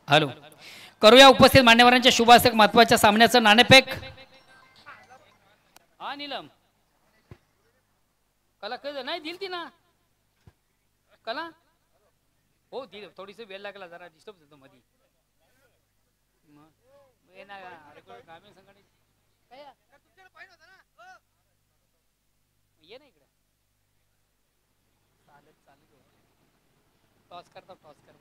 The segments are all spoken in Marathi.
हॅलो, करूया उपस्थित मान्यवरांच्या शुभ हस्ते महत्वाच्या सामन्याचं नाणेफेक. हा नीलम कला कधी नाही दिल ती ना कला. हो दिल, थोडीशी वेळ लागला, जरा डिस्टर्ब होतो मध्ये. ग्रामीण संघटने ये ना इकडे. चालेल चालेल, टॉस करता टॉस करता.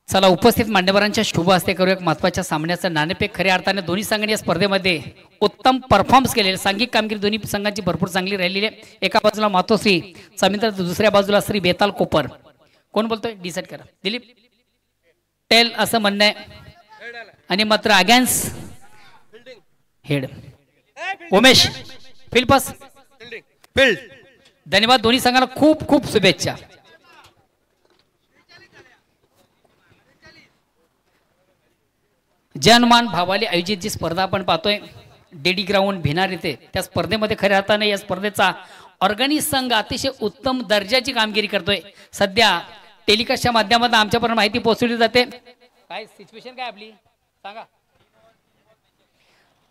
चला उपस्थित मान्यवरांच्या शुभ हस्ते करूया महत्वाच्या सामन्याचं नाणेफेक. खऱ्या अर्थाने दोन्ही संघांनी या स्पर्धेमध्ये उत्तम परफॉर्मन्स केलेले, सांघिक कामगिरी दोन्ही संघांची भरपूर चांगली राहिलेली आहे. एका बाजूला मातोश्री समिंद्र, दुसऱ्या बाजूला श्री बेताल कोपर. कोण बोलतोय डिसाईड करा. दिलीप टेल असं म्हणणं आहे आणि मात्र अगेन्स्ट हेड उमेश फिल्पस फील्ड. धन्यवाद. दोन्ही संघांना खूप खूप शुभेच्छा. जनमान भावाली आयोजित जी स्पर्धा आपण पाहतोय डेडी ग्राउंड भिनार येथे, त्या स्पर्धेमध्ये खऱ्या अर्थाने या स्पर्धेचा ऑर्गनाइज संघ अतिशय उत्तम दर्जाची कामगिरी करतोय. सध्या टेलिकास्टच्या माध्यमातून आमच्यापर्यंत माहिती पोहोचवली जाते. काय सिच्युएशन काय आपली सांगा.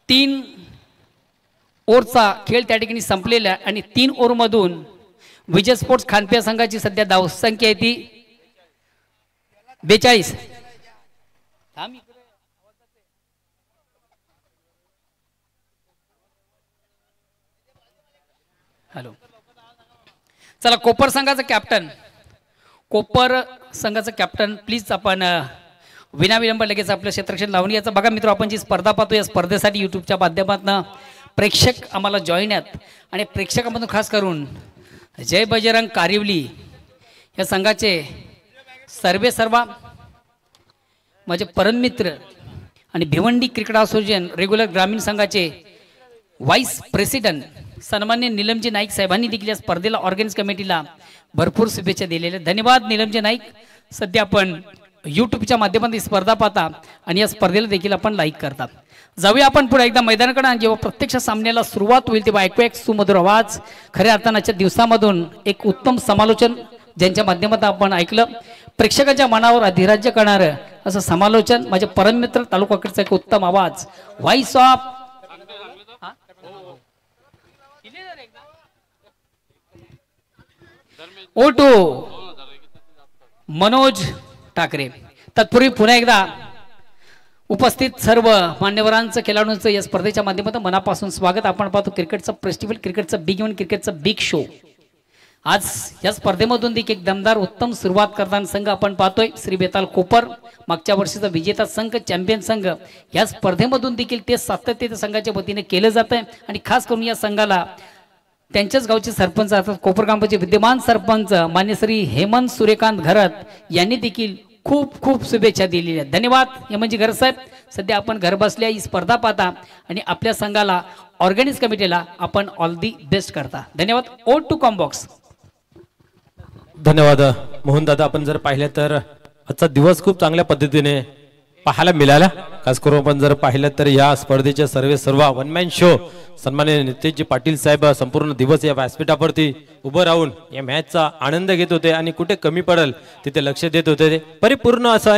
3 ओव्हरचा खेळ त्या ठिकाणी संपलेला आणि 3 ओव्हरमधून विजय स्पोर्ट्स खानपिया संघाची सध्या धावसंख्या आहे ती 42. हॅलो, चला कोपर संघाचा कॅप्टन, कोपर संघाचा कॅप्टन प्लीज आपण विनाविलंब लगेच आपलं क्षेत्ररक्षण लावून याचं. बघा मित्र, आपण जी स्पर्धा पाहतो या स्पर्धेसाठी यूट्यूबच्या माध्यमातून प्रेक्षक आम्हाला जॉईन आहेत आणि प्रेक्षकामधून खास करून जय बजरंग कारिवली या संघाचे सर्वा माझे परममित्र आणि भिवंडी क्रिकेट असोसिएशन रेग्युलर ग्रामीण संघाचे व्हाईस प्रेसिडेंट सन्मान्य निलमजी नाईक साहेबांनी देखील या स्पर्धेला ऑर्गनाइज कमिटीला भरपूर शुभेच्छा दिलेल्या. धन्यवाद निलमजी नाईक. सध्या आपण यूट्यूबच्या माध्यमातून स्पर्धा पाहता आणि या स्पर्धेला देखील आपण लाईक करता. जाऊया आपण पुढे एकदा मैदानाकडे. आणि जेव्हा प्रत्यक्ष सामन्याला सुरुवात होईल तेव्हा ऐकूया एक सुमधुर आवाज. खऱ्या अर्थानाच्या दिवसामधून एक उत्तम समालोचन ज्यांच्या माध्यमातून आपण ऐकलं, प्रेक्षकांच्या मनावर अधिराज्य करणारं असं समालोचन, माझे परममित्र तालुकाकडचा एक उत्तम आवाज, व्हॉइस ऑफ ओटो मनोज ठाकरे. तत्पूर्वी पुन्हा एकदा उपस्थित सर्व मान्यवरांचं खेळाडूंचं या स्पर्धेच्या माध्यमातून मनापासून स्वागत. आपण पाहतो क्रिकेटचं फेस्टिवल, क्रिकेटचं बिग इव्हेंट, क्रिकेटचं बिग शो. आज या स्पर्धेमधून देखील एक दमदार उत्तम सुरुवात करताना संघ आपण पाहतोय श्री बेताल कोपर, मागच्या वर्षीचा विजेता संघ, चॅम्पियन संघ. या स्पर्धेमधून देखील ते सातत्य संघाच्या वतीने केलं जात आहे आणि खास करून या संघाला त्यांच्याच गावचे सरपंच अर्थात कोपर ग्रामपंचायत विद्यमान सरपंच मान्य श्री हेमंत सूर्यकांत घरत यांनी देखील खूप खूप शुभेच्छा दिलेल्या. धन्यवाद हेमंतजी घरत साहेब. सध्या आपण घर बसल्या ही स्पर्धा पाहता आणि आपल्या संघाला ऑर्गनाइज कमिटीला आपण ऑल दी बेस्ट करता. धन्यवाद. ओट टू कॉम्बॉक्स. धन्यवाद मोहन दादा. आपण जर पाहिलं तर आजचा दिवस खूप चांगल्या पद्धतीने पाहायला मिळाला. खास करून आपण जर पाहिलं तर या स्पर्धेच्या सर्व वन मॅन शो सन्माननीय नितेशजी पाटील साहेब संपूर्ण दिवस या व्यासपीठावरती उभं राहून या मॅचचा आनंद घेत होते आणि कुठे कमी पडेल तिथे लक्ष देत होते. परिपूर्ण असा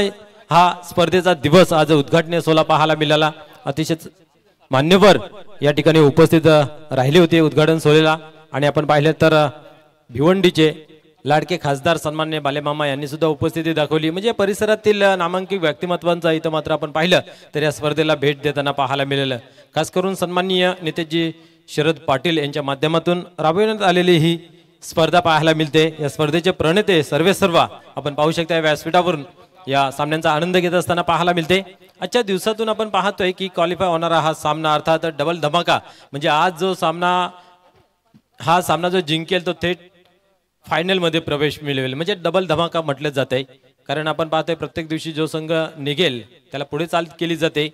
हा स्पर्धेचा दिवस आज उद्घाटनीय सोहळा पाहायला मिळाला. अतिशय मान्यवर या ठिकाणी उपस्थित राहिले होते उद्घाटन सोहळ्याला. आणि आपण पाहिलं तर भिवंडीचे लाडके खासदार सन्मान्य बालेमामा यांनी सुद्धा उपस्थिती दाखवली. म्हणजे परिसरातील नामांकित व्यक्तिमत्वांचा इथं मात्र आपण पाहिलं तर या स्पर्धेला भेट देताना पाहायला मिळालं. खास करून सन्माननीय नेतेजी शरद पाटील यांच्या माध्यमातून राबविण्यात आलेली ही स्पर्धा पाहायला मिळते. या स्पर्धेचे प्रणेते सर्व आपण पाहू शकता व्यासपीठावरून या सामन्यांचा आनंद घेत असताना पाहायला मिळते. आजच्या दिवसातून आपण पाहतोय की क्वालिफाय होणारा हा सामना अर्थात डबल धमाका, म्हणजे आज जो हा सामना जो जिंकेल तो थेट फायनल मध्ये प्रवेश मिळवेल, म्हणजे डबल धमाका म्हटलं जाते. कारण आपण पाहतोय प्रत्येक दिवशी जो संघ निघेल त्याला पुढे चाल केली जाते.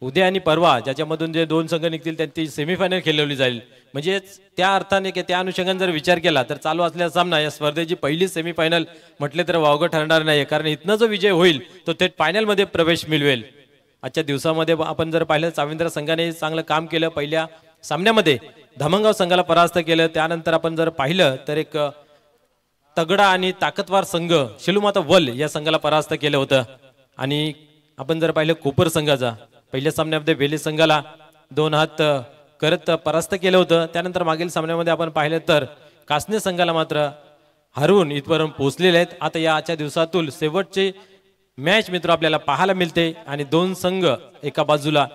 उद्या आणि परवा ज्याच्यामधून जे 2 संघ निघतील त्यांची सेमीफायनल खेळवली जाईल. म्हणजे त्या अर्थाने की त्या अनुषंगाने जर विचार केला तर चालू असलेला सामना या स्पर्धेची पहिली सेमीफायनल म्हटले तर वावगं ठरणार नाही. कारण इथनं जो विजय होईल तो थेट फायनल मध्ये प्रवेश मिळवेल. आजच्या दिवसामध्ये आपण जर पाहिलं चाविंद्र संघाने चांगलं काम केलं. पहिल्या सामन्यामध्ये धामणगाव संघाला परास्त केलं. त्यानंतर आपण जर पाहिलं तर एक तगडा आणि ताकदवार संघ शेलूमाता वल या संघाला परास्त केलं होतं. आणि आपण जर पाहिलं कोपर संघाचा पहिल्या सामन्यामध्ये वेले संघाला 2 हात करत परास्त केलं होतं. त्यानंतर मागील सामन्यामध्ये आपण पाहिलं तर कासने संघाला मात्र हरवून इथपर्यंत पोहोचलेले आहेत. आता या आजच्या दिवसातून शेवटचे मॅच मित्र आपल्याला पाहायला मिळते आणि 2 संघ एका बाजूला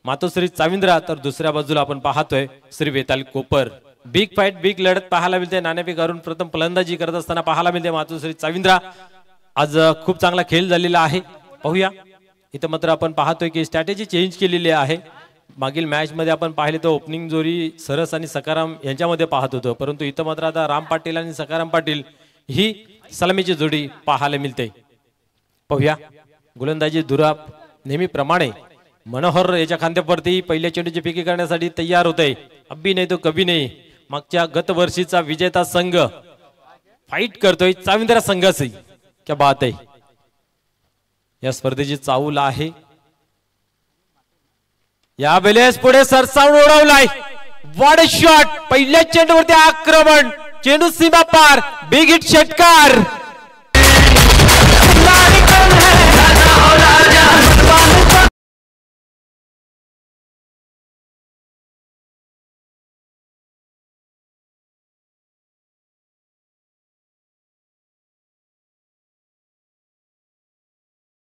मातोश्री चाविंद्रा तर दुसऱ्या बाजूला आपण पाहतोय श्री वेताल कोपर. बिग फाईट बिग लढत पाहायला मिळते. नाणेफेक करून प्रथम फलंदाजी करत असताना पाहायला मिळते मातोश्री चाविंद्रा. आज खूप चांगला खेळ झालेला आहे. पाहूया इथं मात्र आपण पाहतोय की स्ट्रॅटेजी चेंज केलेली आहे. मागील मॅच मध्ये आपण पाहिले तर ओपनिंग जोडी सरस आणि सकाराम यांच्यामध्ये पाहत होतो, परंतु इथं मात्र आता राम पाटील आणि सकाराम पाटील ही सलामीची जोडी पाहायला मिळते. पाहूया गोलंदाजी दुराप नेहमीप्रमाणे मनोहर याच्या खांद्यावरती पहिल्या चेंडूची फेकी करण्यासाठी तयार होते. अब्बी नाही तो कभी नाही. मागच्या गत वर्षीचा विजेता संघ फाईट करतोय चाविंद्रा संघाची. क्या बात आहे. या स्पर्धेची चाहूल आहे. या वेळेस पुढे सरसावून उडवलाय. What a shot. पहिल्या चेंडूवरती आक्रमण. चेंडू सीमा पार. बिग हिट षटकार.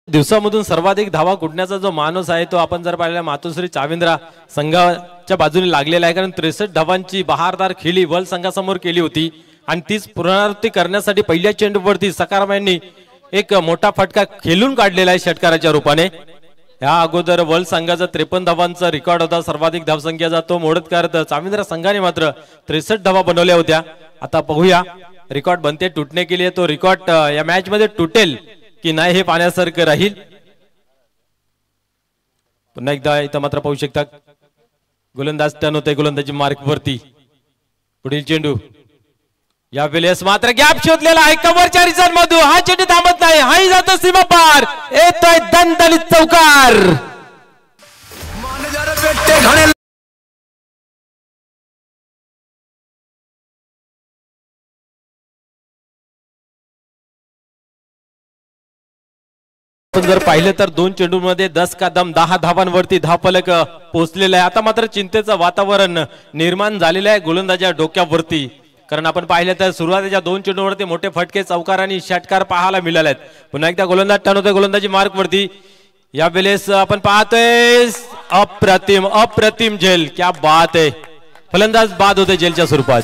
दिवसामधून सर्वाधिक धावा कुटण्याचा जो माणूस आहे तो आपण जर पाहिला मातोश्री चाविंद्रा संघाच्या बाजूने लागलेला आहे. कारण 63 धावांची बहारदार खेळी वल संघासमोर केली होती आणि तीच पुनरावृत्ती करण्यासाठी पहिल्या चेंडूवरती सकाराम यांनी एक मोठा फटका खेळून काढलेला आहे षटकाराच्या रूपाने. या अगोदर वल संघाचा 53 धावांचा रेकॉर्ड होता सर्वाधिक धावसंख्येचा, तो मोडत करत चाविंद्रा संघाने मात्र 63 धावा बनवल्या होत्या. आता पाहूया रेकॉर्ड बनते तुटणे के लिए. तो रेकॉर्ड या मॅच मध्ये तुटेल की नाही हे पाहण्यासारखं राहील. पुन्हा एकदा इथं मात्र पाहू शकता गोलंदाज टर्न होते गोलंदाजी मार्क वरती. पुढील चेंडू या वेळेस मात्र गॅप शोधलेला आहे कव्हरच्या रिझन मधून. हा चेंडू थांबत नाही. हाही जातो सीमा पार. येतोय दणदणीत चौकार. जर पाहिलं तर 2 चेंडूमध्ये 10 का दम 10 धावांवरती धावफलक पोहोचलेला आहे. आता मात्र चिंतेचं वातावरण निर्माण झालेलं आहे गोलंदाजा डोक्यावरती. कारण आपण पाहिलं तर सुरुवातीच्या 2 चेंडूवरती मोठे फटके चौकार आणि षटकार पाहायला मिळाले आहेत. पुन्हा एकदा गोलंदाज टर्न होतोय गोलंदाजी मार्क वरती. या वेळेस आपण पाहतोय अप्रतिम अप्रतिम झेल. क्या बात आहे. फलंदाज बाद होते झेलच्या स्वरूपात.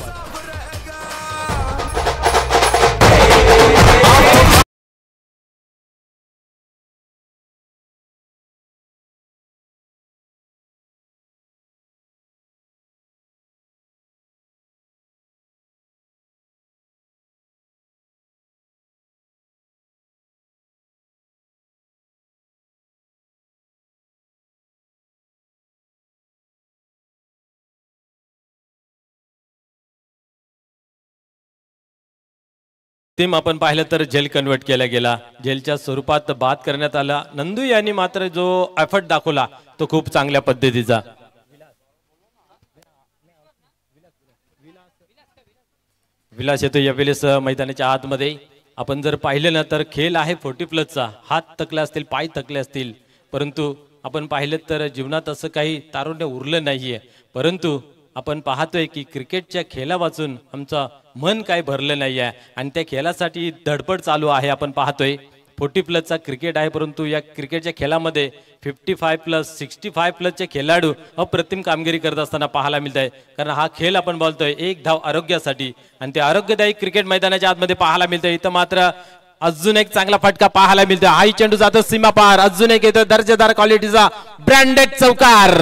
टीम आपण पाहिलं तर जेल कन्वर्ट केला गेला. जेलच्या स्वरूपात बाद करण्यात आला. नंदू यांनी मात्र जो एफर्ट दाखवला तो खूप चांगल्या पद्धतीचा. विलास येतो या वेळेस मैदानाच्या आतमध्ये. आपण जर पाहिलं ना तर खेळ आहे 40+ हात थकले असतील पाय थकले असतील, परंतु आपण पाहिलं तर जीवनात असं काही तारुण्य उरलं नाहीये. परंतु आपण पाहतोय की क्रिकेटच्या खेळा वाचून आमचं मन काय भरलं नाही आहे आणि त्या खेळासाठी धडपड चालू आहे. आपण पाहतोय 40+ क्रिकेट आहे, परंतु या क्रिकेटच्या खेळामध्ये 55+, 65+ खेळाडू अप्रतिम कामगिरी करत असताना पाहायला मिळत आहे. कारण हा खेळ आपण बोलतोय 1 धाव आरोग्यासाठी आणि ते आरोग्यदायी क्रिकेट मैदानाच्या आतमध्ये पाहायला मिळतंय. इथं मात्र अजून एक चांगला फटका पाहायला मिळतोय. हाही चेंडू जातो सीमा पार. अजून एक येतोय दर्जेदार क्वालिटीचा ब्रँडेड चौकार.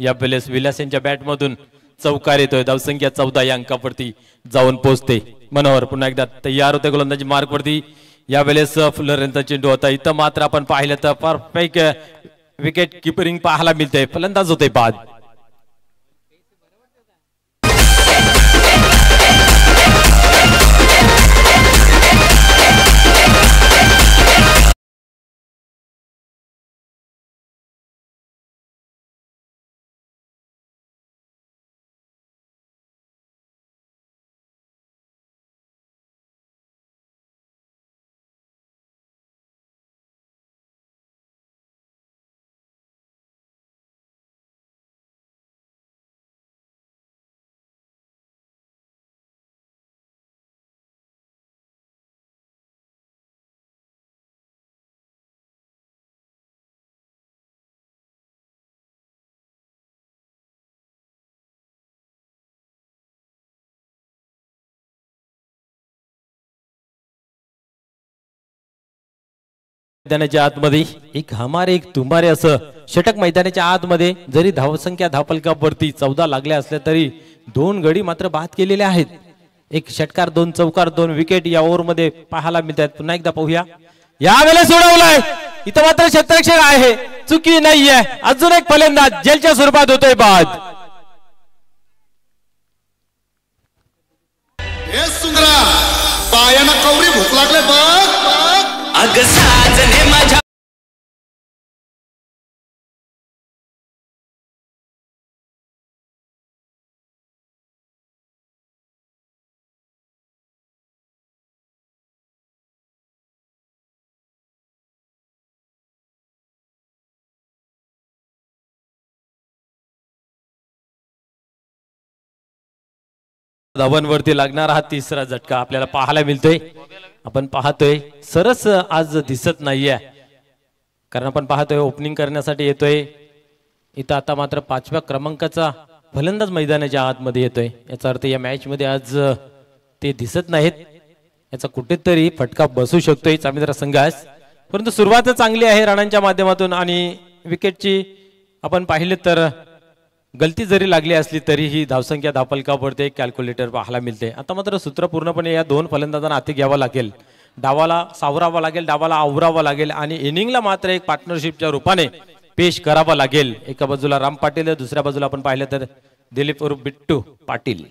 या वेळेस विलास यांच्या बॅट मधून चौकार येतोय. धावसंख्या 14 या अंकावरती जाऊन पोहोचते. मनोहर पुन्हा एकदा तयार होते गोलंदाजी मार्क वरती. या वेळेस फुलर यांचा चेंडू होता. इथं मात्र आपण पाहिलं तर परफेक्ट विकेट किपरिंग पाहायला मिळते, फलंदाज होते बाद. मैदानाच्या आतमध्ये एक हमारे एक तुम्हारे असं षटक मैदानाच्या आतमध्ये जरी धावसंख्या धावफलकावरती 14 लागल्या असल्या तरी 2 गडी मात्र बाद केलेले आहेत. एक षटकार 2 चौकार 2 विकेट या ओव्हर मध्ये पाहायला मिळतात. पुन्हा एकदा पाहूया, यावेळेस सोडवलाय इथं मात्र क्षेत्ररक्षक आहे, चुकी नाहीये. अजून एक फलंदाज जेलच्या स्वरूपात होतोय बाद. हे सुंदरा पायानं कवरी भूक लागले बघ. अग साजने माझ्या धावांवरती लागणारा हा तिसरा झटका आपल्याला पाहायला मिळतोय. आपण पाहतोय सरस आज दिसत नाहीये, कारण आपण पाहतोय ओपनिंग करण्यासाठी येतोय इथं. आता मात्र 5व्या क्रमांकाचा फलंदाज मैदानाच्या आतमध्ये येतोय. याचा अर्थ या मॅच मध्ये आज ते दिसत नाहीत. याचा कुठेतरी फटका बसू शकतोय चामिंद्रा संघास. परंतु सुरुवात चांगली आहे रणांच्या माध्यमातून आणि विकेटची आपण पाहिले तर गलती जरी लागली असली तरी ही धावसंख्या धावफलकावरती एक कॅल्क्युलेटर पाहायला मिळते. आता मात्र सूत्र पूर्णपणे या 2 फलंदाजांना हाती घ्यावं लागेल. डावाला सावरावा लागेल, डावाला आवरावा लागेल आणि इनिंगला मात्र एक पार्टनरशिपच्या रूपाने पेश करावा लागेल. एका बाजूला राम पाटील, दुसऱ्या बाजूला आपण पाहिलं तर दिलीप उर्फ बिट्टू पाटील.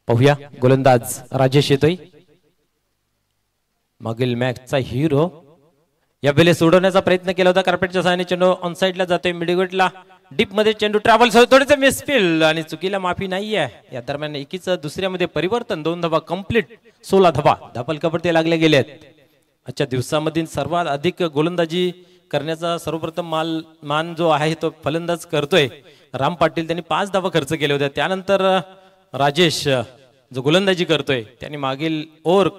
पाहूया गोलंदाज राजेश येतोय, मागील मॅचचा हिरो. यावेळेस सोडवण्याचा प्रयत्न केला होता, कार्पेटच्या सहाय्याने चेंडू ऑन साइडला जातोय, मिडविकेटला डीप मध्ये चेंडू ट्रॅव्हल्स थोडेसे मिसफील्ड आणि चुकीला माफी नाहीये. या दरम्यान एकीच दुसऱ्यामध्ये परिवर्तन, 2 धावा कंप्लीट, 16 धावा धावफलकावरती लागले गेलेत. आजच्या दिवसामधील सर्वात अधिक गोलंदाजी करण्याचा सर्वप्रथम मान जो आहे तो फलंदाज करतोय राम पाटील. त्यांनी 5 धावा खर्च केल्या होत्या. त्यानंतर राजेश जो गोलंदाजी करतोय त्यांनी मागील ओव्हर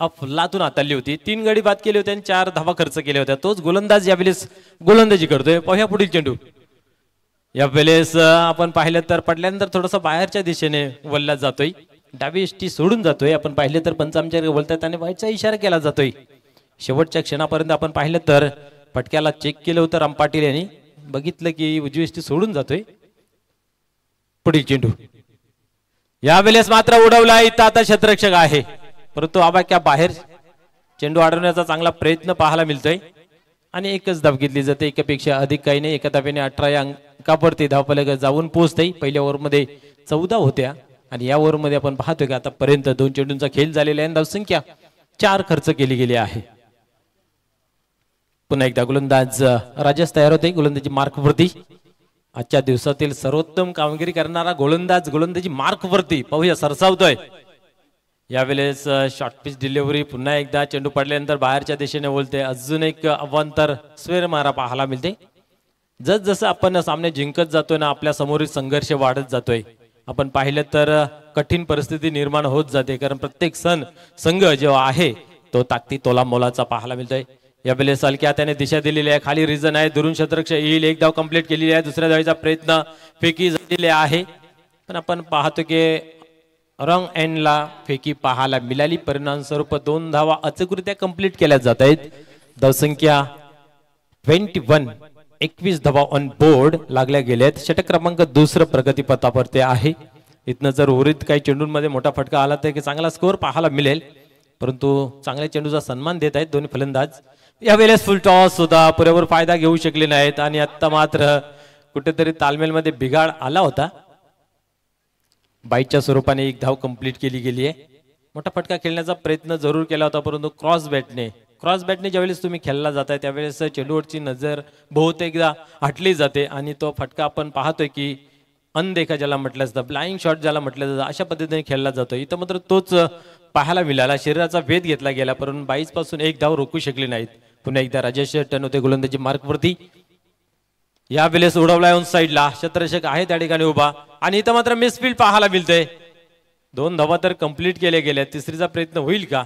अफलातून हाताळली होती, 3 गडी बाद केले होते आणि 4 धावा खर्च केल्या होत्या. तोच गोलंदाज यावेळेस गोलंदाजी करतोय. पाहूया पुढील चेंडू. यावेळेस आपण पाहिलं तर पडल्यानंतर थोडासा बाहेरच्या दिशेने वळला जातोय, डावी एष्टी सोडून जातोय. आपण पाहिलं तर पंच आमच्याकडे बोलतात आणि वाईटचा इशारा केला जातोय. शेवटच्या क्षणापर्यंत आपण पाहिलं तर फटक्याला चेक केलं होतं राम पाटील यांनी, बघितलं की उजवी एष्टी सोडून जातोय. पुढील चेंडू यावेळेस मात्र उडवला. इथं आता क्षेत्ररक्षक आहे परंतु आबाक्या बाहेर चेंडू अडवण्याचा चांगला प्रयत्न पाहायला मिळतोय आणि एकच धाव घेतली जाते. एकापेक्षा अधिक काही नाही. एका धावेने 18 अंकावरती धावफलक जाऊन पोहोचते. पहिल्या ओव्हरमध्ये 14 होत्या आणि या ओव्हरमध्ये आपण पाहतोय की आतापर्यंत 2 चेंडूंचा खेळ झालेला आहे. धावसंख्या 4 खर्च केली गेली आहे. पुन्हा एकदा गोलंदाज राजेश तयार होते गोलंदाजी मार्कवरती. आजच्या दिवसातील सर्वोत्तम कामगिरी करणारा गोलंदाज गोलंदाजी मार्कवरती पाहूया सरसावतोय. यावेळेस शॉर्ट पिच डिलिव्हरी, पुन्हा एकदा चेंडू पडल्यानंतर बाहेरच्या दिशेने बोलते. अजून एक अवांतर स्वेर मारा पाहायला मिळते. जसजसं आपण सामने जिंकत जातोय ना आपल्या समोरील संघर्ष वाढत जातोय. आपण पाहिलं तर कठीण परिस्थिती निर्माण होत जाते, कारण प्रत्येक संघ जेव्हा आहे तो ताकदी तोला मोलाचा पाहायला मिळतोय. यावेळेस हलक्या हाताने दिशा दिलेली आहे, खाली रिझन आहे, दुरून क्षेत्ररक्षक येईल. 1 धाव कंप्लीट केलेली आहे. दुसऱ्या धावेचा प्रयत्न फेकी झालेले आहे, पण आपण पाहतो की रॉंग एंडला फेकी पाहायला मिळाली. परिणाम स्वरूप 2 धावा अचूकरित्या कंप्लीट केल्या जात आहेत. धावसंख्या 21, 21 धावा ऑन बोर्ड लागल्या गेल्यात. षटक क्रमांक 2 प्रगतीपथावरती आहे. इथनं जर उर्वरित काही चेंडूंमध्ये मोठा फटका आला तर चांगला स्कोअर पाहायला मिळेल, परंतु चांगल्या चेंडूचा सन्मान देत आहेत दोन्ही फलंदाज. यावेळेस फुल टॉस सुद्धा पुरेपूर फायदा घेऊ शकले नाहीत आणि आता मात्र कुठेतरी तालमेलमध्ये बिघाड आला होता. बाईच्या स्वरूपाने एक धाव कंप्लीट केली गेली आहे. मोठा फटका खेळण्याचा प्रयत्न जरूर केला होता परंतु क्रॉस बॅटने ज्यावेळेस तुम्ही खेळला जाताय त्यावेळेस चेंडूवरची नजर बहुतेकदा हटली जाते आणि तो फटका आपण पाहतोय की अनदेखा ज्याला म्हटलं जातं, ब्लाइंड शॉट ज्याला म्हटलं जातं, अशा पद्धतीने खेळला जातो. इथं मात्र तोच पाहायला मिळाला. शरीराचा वेध घेतला गेला परंतु 22 पासून एक धाव रोखू शकले नाहीत. पुन्हा एकदा राजेश टन होते गोलंदाजी मार्कवरती. यावेळेस उडवलाय ऑन साईडला, क्षेत्ररक्षक आहे त्या ठिकाणी उभा आणि इथं मात्र मिसफील्ड पाहायला मिळते. 2 धावा तर कंप्लीट केल्या गेल्या. तिसरीचा प्रयत्न होईल का?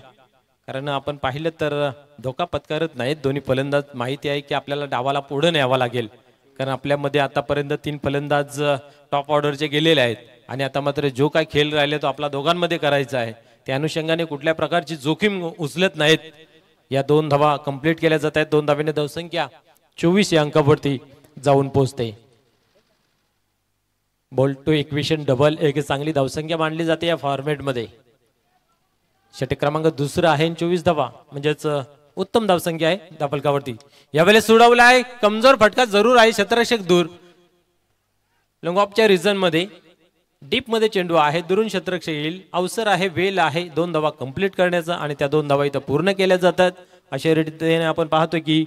कारण आपण पाहिलं तर धोका पत्करत नाहीत दोन्ही फलंदाज. माहिती आहे की आपल्याला डावाला पुढे न्यावा लागेल कारण आपल्यामध्ये आतापर्यंत 3 फलंदाज टॉप ऑर्डरचे गेलेले आहेत आणि आता मात्र जो काय खेळ राहिले तो आपला दोघांमध्ये करायचा आहे. त्या अनुषंगाने कुठल्या प्रकारची जोखीम उचलत नाहीत. या 2 धावा कंप्लीट केल्या जात आहेत. 2 धावेने धावसंख्या 24 या अंकावरती जाऊन पोहोचते. बॉल टू इक्वेशन डबल एक चांगली धावसंख्या मानली जाते या फॉर्मेटमध्ये. षटक क्रमांक दुसरा आहे 24 धावा म्हणजेच उत्तम धावसंख्या आहे धावफलकावरती. यावेळेस सोडवला आहे, कमजोर फटका जरूर आहे, क्षेत्ररक्षक दूर. लॉंग ऑफच्या रिझन मध्ये डीप मध्ये चेंडू आहे, दुरून क्षेत्ररक्षक येईल. अवसर आहे, वेल आहे 2 धावा कंप्लीट करण्याचा आणि त्या 2 धावा इथं पूर्ण केल्या जातात. अशा रीतीने आपण पाहतो की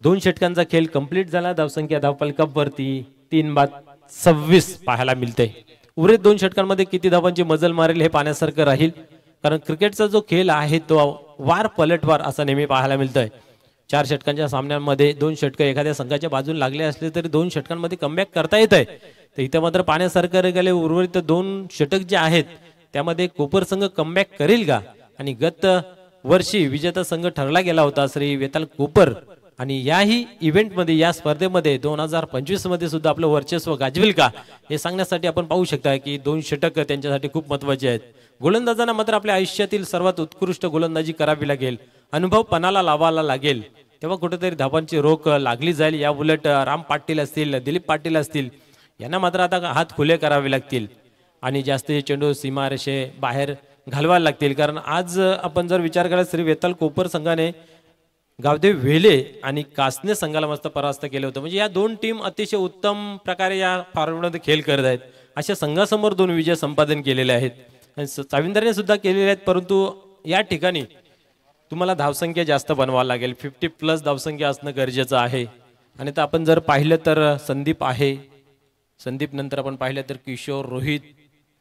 2 षटकांचा खेळ कंप्लीट झाला. धावसंख्या धावफलकावरती 3/26 पाहायला मिळते. उर्वरित 2 षटकांमध्ये किती धावांची मजल मारेल हे पाहण्यासारखं राहील कारण क्रिकेटचा जो खेळ आहे तो वार पलटवार असा नेहमी पाहायला मिळतोय. 4 षटकांच्या सामन्यांमध्ये 2 षटक एखाद्या संघाच्या बाजूने लागले असले तरी 2 षटकांमध्ये कमबॅक करता येत आहे. तर इथं मात्र पाहण्यासारखं गेले उर्वरित 2 षटक जे आहेत त्यामध्ये कोपर संघ कमबॅक करेल का? आणि गत वर्षी विजेता संघ ठरला गेला होता श्री वेताल कोपर आणि याही इव्हेंटमध्ये या स्पर्धेमध्ये 2025 मध्ये सुद्धा आपलं वर्चस्व गाजवेल का हे सांगण्यासाठी आपण पाहू शकता की 2 षटक त्यांच्यासाठी खूप महत्वाचे आहेत. गोलंदाजांना मात्र आपल्या आयुष्यातील सर्वात उत्कृष्ट गोलंदाजी करावी लागेल, अनुभव पणाला लावायला लागेल, तेव्हा कुठेतरी धावांची रोख लागली जाईल. या उलट राम पाटील असतील, दिलीप पाटील असतील यांना मात्र आता हात खुले करावे लागतील आणि जास्तीचे चेंडू सीमारेषे बाहेर घालवायला लागतील. कारण आज आपण जर विचार केला श्री वेताल कोपर संघाने गावदेव वेले आणि कासने संघाला मस्त परास्त केलं होतं. म्हणजे या 2 टीम अतिशय उत्तम प्रकारे या फॉर्मेटमध्ये खेळ करत आहेत. अशा संघासमोर 2 विजय संपादन केलेले आहेत. चाविंदरने सुद्धा केलेले आहेत परंतु या ठिकाणी तुम्हाला धावसंख्या जास्त बनवावं लागेल. 50+ धावसंख्या असणं गरजेचं आहे. आणि तर आपण जर पाहिलं तर संदीप आहे, संदीप नंतर आपण पाहिलं तर किशोर, रोहित,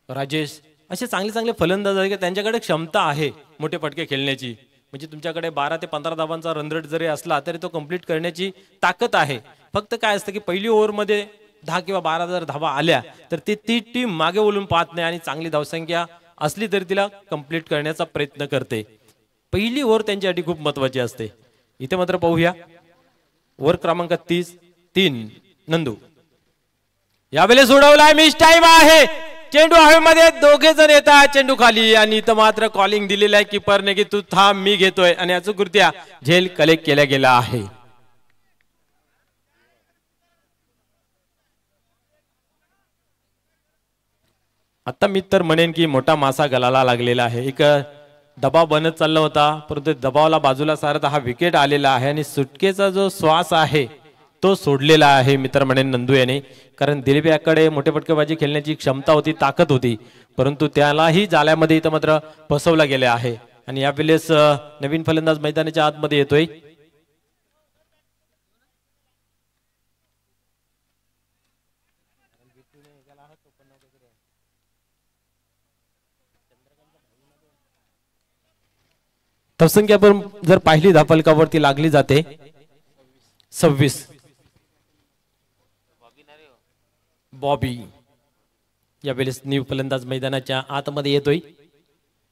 राजेश असे चांगले फलंदाज आहेत. त्यांच्याकडे क्षमता आहे मोठे फटके खेळण्याची. म्हणजे तुमच्याकडे 12 ते 15 धावांचा रनरेट जरी असला तरी तो कंप्लीट करण्याची ताकद आहे. फक्त काय असतं की पहिली ओव्हरमध्ये 10 किंवा 12 जर धावा आल्या तर ती टीम मागे वळून पाहत नाही आणि चांगली धावसंख्या असली तरी तिला कंप्लीट करण्याचा प्रयत्न करते. पहिली ओव्हर त्यांच्यासाठी खूप महत्वाची असते. इथे मात्र पाहूया ओव्हर क्रमांक 3 नंदू. यावेळेस उडवलाय, मिस टाइम आहे, चेंडू हवेमध्ये, दोघे जण येतात चेंडू खाली आणि इथं मात्र कॉलिंग दिलेलं आहे कीपरने की तू थांब मी घेतोय आणि अचूकरित्या झेल कलेक्ट केला गेला आहे. आता मी तर म्हणेन की मोठा मासा गलाला लागलेला आहे. एक दबाव बनत चालला होता परंतु दबावाला बाजूला सारत हा विकेट आलेला आहे आणि सुटकेचा जो श्वास आहे तो सोडलेला आहे मित्र म्हणेन नंदू याने. कारण दिलीप याकडे मोठे फटकेबाजी खेळण्याची क्षमता होती, ताकद होती परंतु त्यालाही जाळ्यामध्ये इथं मात्र फसवला गेला आहे. आणि यावेळेस नवीन फलंदाज मैदानाच्या आतमध्ये येतोय. धावसंख्या पण जर पाहिली धावफलकावरती लागली जाते 26. बॉबी यावेळेस न्यू फलंदाज मैदानाच्या आतमध्ये येतोय.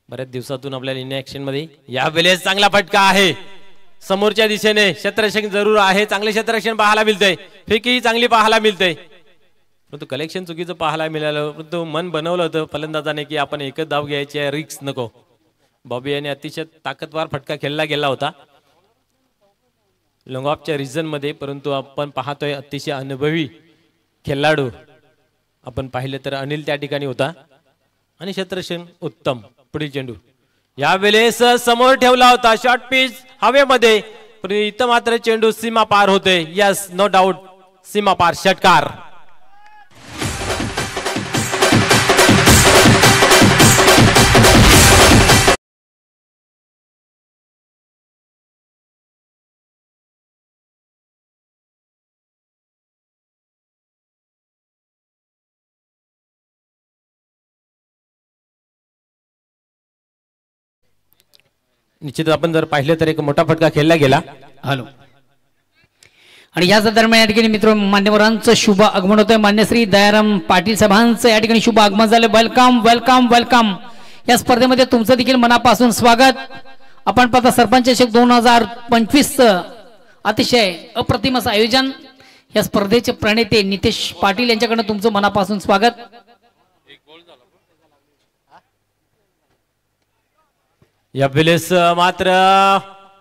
बऱ्याच दिवसातून आपल्याला इन ऍक्शन मध्ये यावेळेस चांगला फटका आहे समोरच्या दिशेने. क्षेत्ररक्षण जरूर आहे, चांगले क्षेत्ररक्षण पाहायला मिळतंय, फेकी चांगली पाहायला मिळतंय परंतु कलेक्शन चुकीचं पाहायला मिळालं. परंतु मन बनवलं होतं फलंदाजाने की आपण एकच धाव घ्यायची आहे, रिक्स नको. बॉबी याने अतिशय ताकदवार फटका खेळला गेला होता लॉंग ऑफच्या रिझन मध्ये परंतु आपण पाहतोय अतिशय अनुभवी खेळाडू आपण पाहिलं तर अनिल त्या ठिकाणी होता आणि क्षेत्ररक्षण उत्तम. पुढील चेंडू यावेळेस समोर ठेवला होता, शॉर्ट पिच हवेमध्ये पण इथं मात्र चेंडू सीमा पार होते. यस, नो डाऊट, सीमा पार षटकार. निश्चित आपण जर पाहिलं तर एक मोठा फटका खेळला गेला. हॅलो. आणि याच दरम्यान या ठिकाणी मित्र मान्यवरांचं शुभ आगमन होतंय. मान्य श्री दयाराम पाटील साहेबांचं या ठिकाणी शुभ आगमन झालं. Welcome welcome welcome. या स्पर्धेमध्ये तुमचं देखील मनापासून स्वागत. आपण पाहता सरपंच चषक 2025 अतिशय अप्रतिम असं आयोजन. या स्पर्धेचे प्रणेते नितेश पाटील यांच्याकडनं तुमचं मनापासून स्वागत. या वेळेस मात्र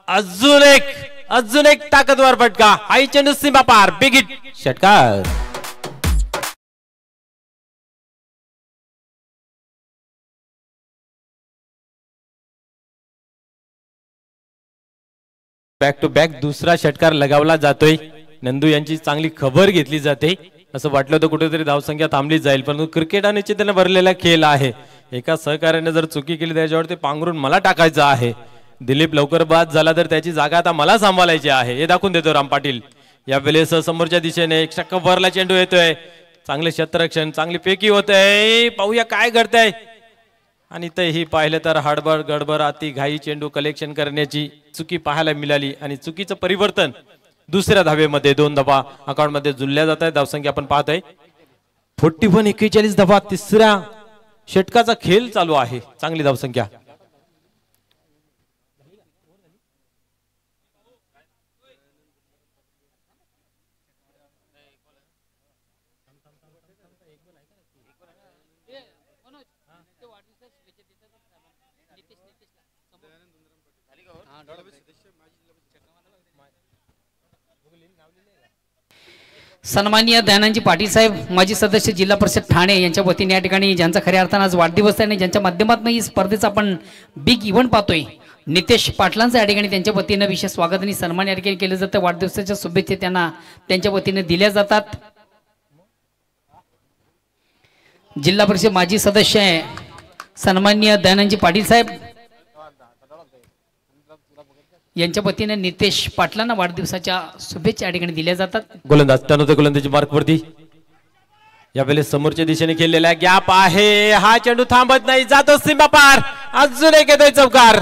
अजून एक ताकदवर फटका. हाई चेंडू सीमा पार, बिग हिट, षटकार. बॅक टू बॅक दुसरा षटकार लगावला जातोय. नंदू यांची चांगली खबर घेतली जाते. असं वाटलं होतं कुठेतरी धावसंख्या थांबली जाईल, परंतु क्रिकेट आणि चित्ताने भरलेला खेळ आहे. एका सहकार्याने जर चुकी केली त्याच्यावरती पांघरून मला टाकायचं आहे. दिलीप लवकर बाद झाला तर त्याची जागा आता मला सांभाळायची आहे हे दाखवून देतो राम पाटील. या वेळेस समोरच्या दिशेने एक षटकावरला चेंडू येतोय. चांगले क्षेत्ररक्षण, चांगली पेकी होतंय. पाहूया काय घडतंय. आणि तेही पाहिलं तर हडबड गडबड अति घाई चेंडू कलेक्शन करण्याची चुकी पाहायला मिळाली आणि चुकीचं परिवर्तन दुसऱ्या धावेमध्ये 2 धावा अकाउंट मध्ये जुळल्या जात आहे. धावसंख्या आपण पाहतोय 41 धावा. तिसऱ्या षटकाचा खेळ चालू आहे. चांगली धावसंख्या. सन्माननीय दयानंदजी पाटील साहेब, माजी सदस्य जिल्हा परिषद ठाणे यांच्या वतीने या ठिकाणी ज्यांचा खऱ्या अर्थानं आज वाढदिवस आहे आणि ज्यांच्या माध्यमातून ही स्पर्धेचा आपण बिग इव्हेंट पाहतोय, नितेश पाटलांचं या ठिकाणी त्यांच्या वतीनं विशेष स्वागत आणि सन्मान या ठिकाणी केलं जातं. वाढदिवसाच्या शुभेच्छा त्यांना त्यांच्या वतीने दिल्या जातात. जिल्हा परिषद माजी सदस्य आहे सन्माननीय दयानंदजी पाटील साहेब यांच्या वतीने नितेश पाटलांना वाढदिवसाच्या शुभेच्छा या ठिकाणी दिल्या जातात. गोलंदाज टर्न गोलंदाजी मार्क वरती. यावेळेस समोरच्या दिशेने खेळलेला गॅप आहे. हा चेंडू थांबत नाही, जातो सीमा पार. अजून एक येतोय चौकार.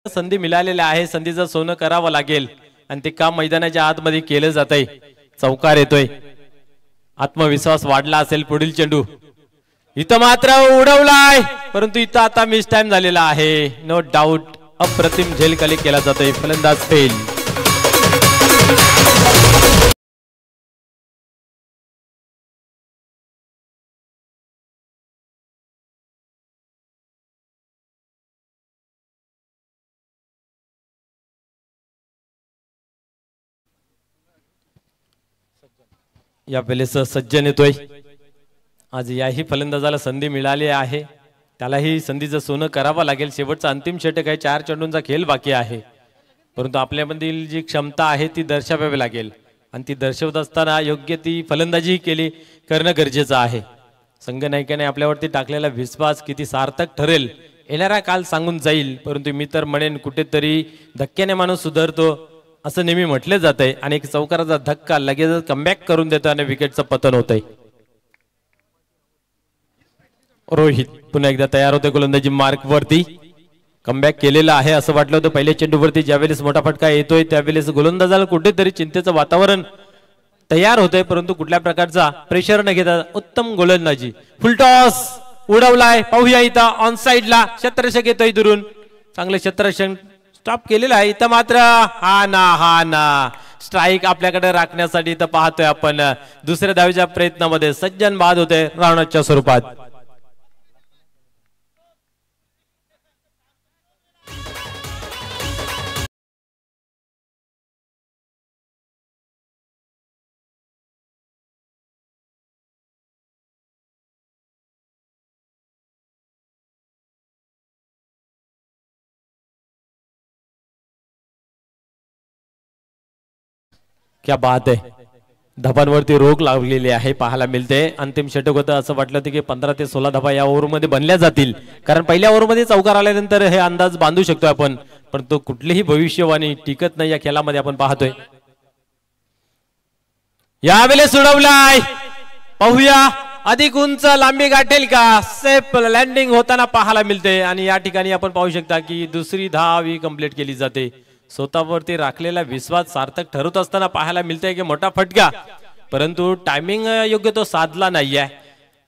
संधी मिळालेल्या आहे. संधीचं सोनं करावं लागेल आणि ते काम मैदानाच्या आतमध्ये केलं जात आहे. चौकार येतोय. आत्मविश्वास वाढला असेल. पुढील चेंडू इथं मात्र उडवलाय, परंतु इथं आता मिस टाइम झालेला आहे. नो डाऊट अप्रतिम झेल खाली केला जातोय. फलंदाज फेल. या वेळेस सज्जन येतोय. आज याही फलंदाजाला संधी मिळाली आहे. त्यालाही संधीचं सोनं करावं लागेल. शेवटचा अंतिम षटक आहे. 4 चेंडूंचा खेळ बाकी आहे, परंतु आपल्यामधील जी क्षमता आहे ती दर्शवावी लागेल आणि ती दर्शवत असताना योग्य ती फलंदाजी केली करणं गरजेचं आहे. संघनायकाने आपल्यावरती टाकलेला विश्वास किती सार्थक ठरेल येणारा काल सांगून जाईल, परंतु मी तर म्हणेन कुठेतरी धक्क्याने माणूस सुधारतो असं नेहमी म्हटलं जात आहे. आणि एक चौकाराचा धक्का लगेच कमबॅक करून देतो आणि विकेटचं पतन होतंय. रोहित पुन्हा एकदा तयार होते गोलंदाजी मार्क वरती. कमबॅक केलेलं आहे असं वाटलं होतं पहिल्या चेंडूवरती. ज्यावेळेस मोठा फटका येतोय त्यावेळेस गोलंदाजाला कुठेतरी चिंतेचं वातावरण तयार होतंय, परंतु कुठल्या प्रकारचा प्रेशर न घेता उत्तम गोलंदाजी. फुलटॉस उडवलाय. पाहूया इथं ऑन साइडला क्षेत्ररक्षक येतोय दुरून. चांगले क्षेत्ररक्षण स्टॉप केलेला आहे. इथं मात्र हा ना स्ट्राईक आपल्याकडे राखण्यासाठी इथं पाहतोय आपण. दुसऱ्या धावेच्या प्रयत्नामध्ये सज्जन बाद होते राउंडच्या स्वरूपात. क्या बात आहे, धाबांवरती रोख लावलेली आहे पाहायला मिळते. अंतिम षटक होतं, असं वाटलं होतं की 15 ते 16 धाबा या ओव्हरमध्ये बनल्या जातील, कारण पहिल्या ओव्हरमध्ये चौकार आल्यानंतर हे अंदाज बांधू शकतो आपण, पण तो कुठलीही भविष्यवाणी टिकत नाही या खेळामध्ये आपण पाहतोय. यावेळेस सोडवलाय, पाहूया अधिक उंच लांबी गाठेल का. सेफ लँडिंग होताना पाहायला मिळते आणि या ठिकाणी आपण पाहू शकता की दुसरी धाव ही कंप्लीट केली जाते. स्वतःवरती राखलेला विश्वास सार्थक ठरवत असताना पाहायला मिळतंय की मोठा फटका, परंतु टायमिंग योग्य तो साधला नाहीये.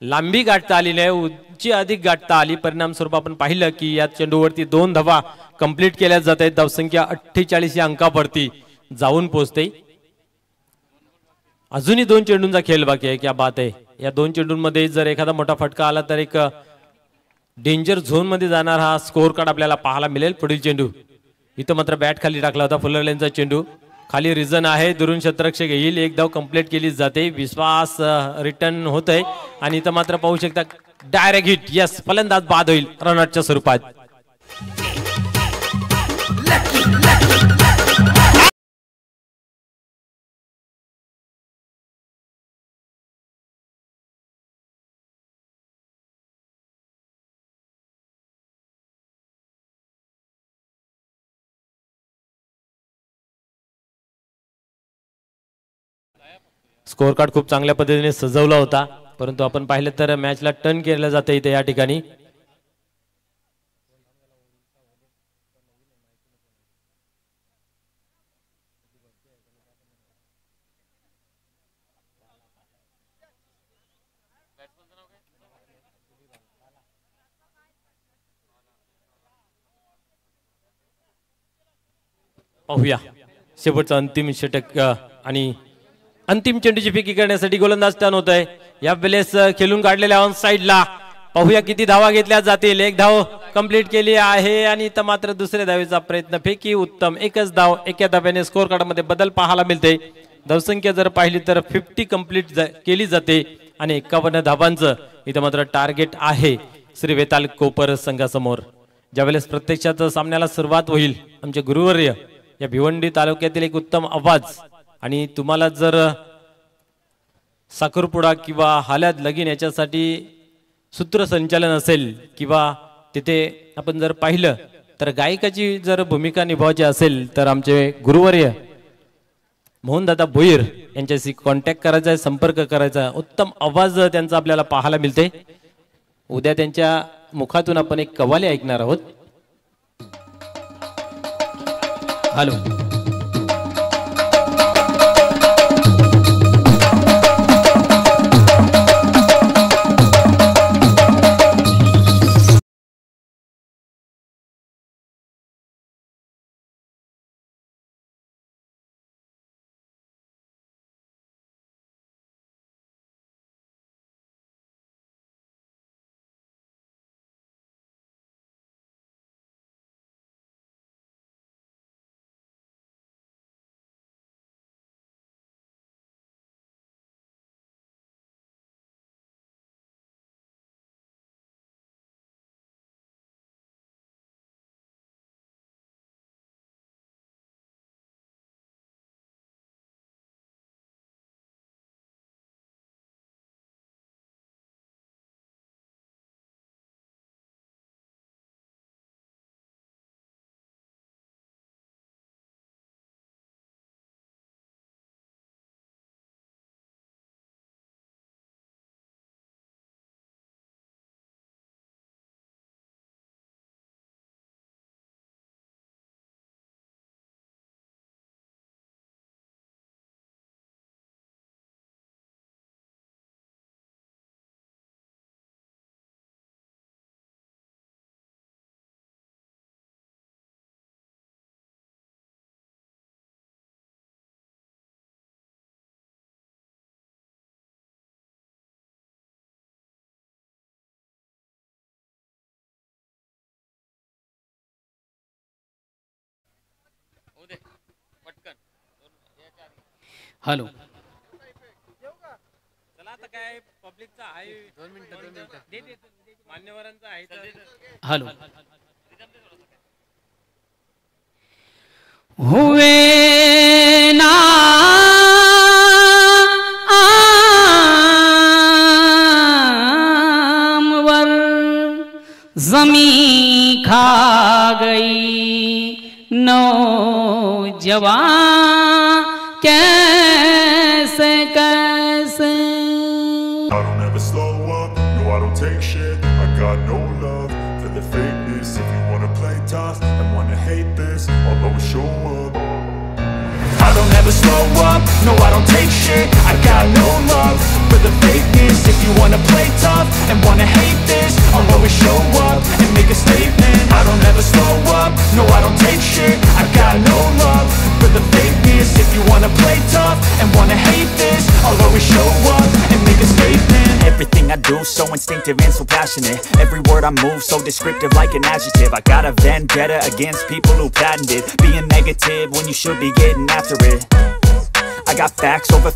लांबी गाठता आली नाही, उंची अधिक गाठता आली. परिणाम स्वरूप आपण पाहिलं की या चेंडूवरती 2 धावा कंप्लीट केल्या जात आहेत. धावसंख्या 48 या अंकावरती जाऊन पोहोचते. अजूनही 2 चेंडूंचा खेळ बाकी आहे. क्या बात आहे. या 2 चेंडूंमध्ये जर एखादा मोठा फटका आला तर एक डेंजर झोन मध्ये जाणार हा स्कोर कार्ड आपल्याला पाहायला मिळेल. पुढील चेंडू इथं मात्र बॅट खाली टाकला होता, फुलरलेनचा चेंडू खाली रिझन आहे, दुरून शतरक्षक येईल. एक धाव कंप्लीट केली जाते, विश्वास रिटर्न होत आहे आणि इथं मात्र पाहू शकता डायरेक्ट हिट. यस, फलंदाज बाद होईल रनआउटच्या स्वरूपात. स्कोर कार्ड खूप चांगल्या पद्धतीने सजवला होता, परंतु आपण पाहिलं तर मॅचला टर्न केलं जातं इथे या ठिकाणी. पाहूया शेवटचा अंतिम षटक आणि अंतिम चेंडूची फेकी करण्यासाठी गोलंदाज टर्न होत आहे. या वेळेस खेळून काढलेल्या ऑन साइडला पाहूया किती धावा घेतल्या जातील. 1 धाव कंप्लीट केली आहे आणि इथं मात्र दुसऱ्या धावेचा प्रयत्न. फेकी उत्तम, 1च धाव, एका धाव्याने स्कोर कार्ड मध्ये बदल पाहायला मिळते. धावसंख्या जर पाहिली तर 50 कंप्लीट केली जाते आणि 51 धावांचं इथं मात्र टार्गेट आहे श्री वेताल कोपर संघासमोर. ज्यावेळेस प्रत्यक्षात सामन्याला सुरुवात होईल, आमचे गुरुवर्य या भिवंडी तालुक्यातील एक उत्तम आवाज, आणि तुम्हाला जर साखरपुडा किंवा हाल्यात लगीन याच्यासाठी सूत्रसंचालन असेल किंवा तिथे आपण जर पाहिलं तर गायकाची जर भूमिका निभावायची असेल तर आमचे गुरुवर्य मोहनदादा भोईर यांच्याशी कॉन्टॅक्ट करायचा आहे, संपर्क करायचा. उत्तम आवाज त्यांचा आपल्याला पाहायला मिळते. उद्या त्यांच्या मुखातून आपण एक कव्वाली ऐकणार आहोत. हॅलो, हॅलो, चला आता काय पब्लिकचा आहे, 2 मिनिटं मान्यवरांचा आहे. हॅलो, हुए ना I don't ever slow up, no I don't take shit. I got no love for the fakeness. If you wanna play tough and wanna hate this, I'll always show up. I don't ever slow up, no I don't take shit. I got no love for the fakeness. If you wanna play tough and wanna hate this, I'll always show up and make a statement. I don't ever slow up, no I don't take shit. I got no love for the fakeness. If you wanna play tough and wanna hate this, I'll always show up and make a statement. Everything I do so instinctive and so passionate. Every word I move so descriptive like an adjective. I got a vendetta against people who patented being negative when you should be getting after it. I got facts over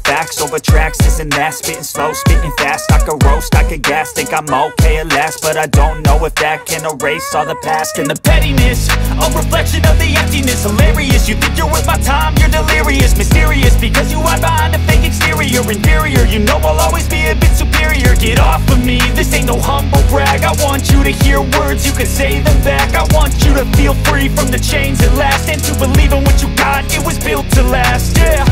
tracks, this and that. Spitting slow, spitting fast. I could roast, I could gas. Think I'm okay at last, but I don't know if that can erase all the past. And the pettiness, a reflection of the emptiness. Hilarious, you think you're worth my time, you're delirious. Mysterious, because you hide behind a fake exterior. Inferior, you know I'll always be a bit superior. Get off of me, this ain't no humble brag. I want you to hear words, you can say them back. I want you to feel free from the chains at last, and to believe in what you got, it was built to last, yeah.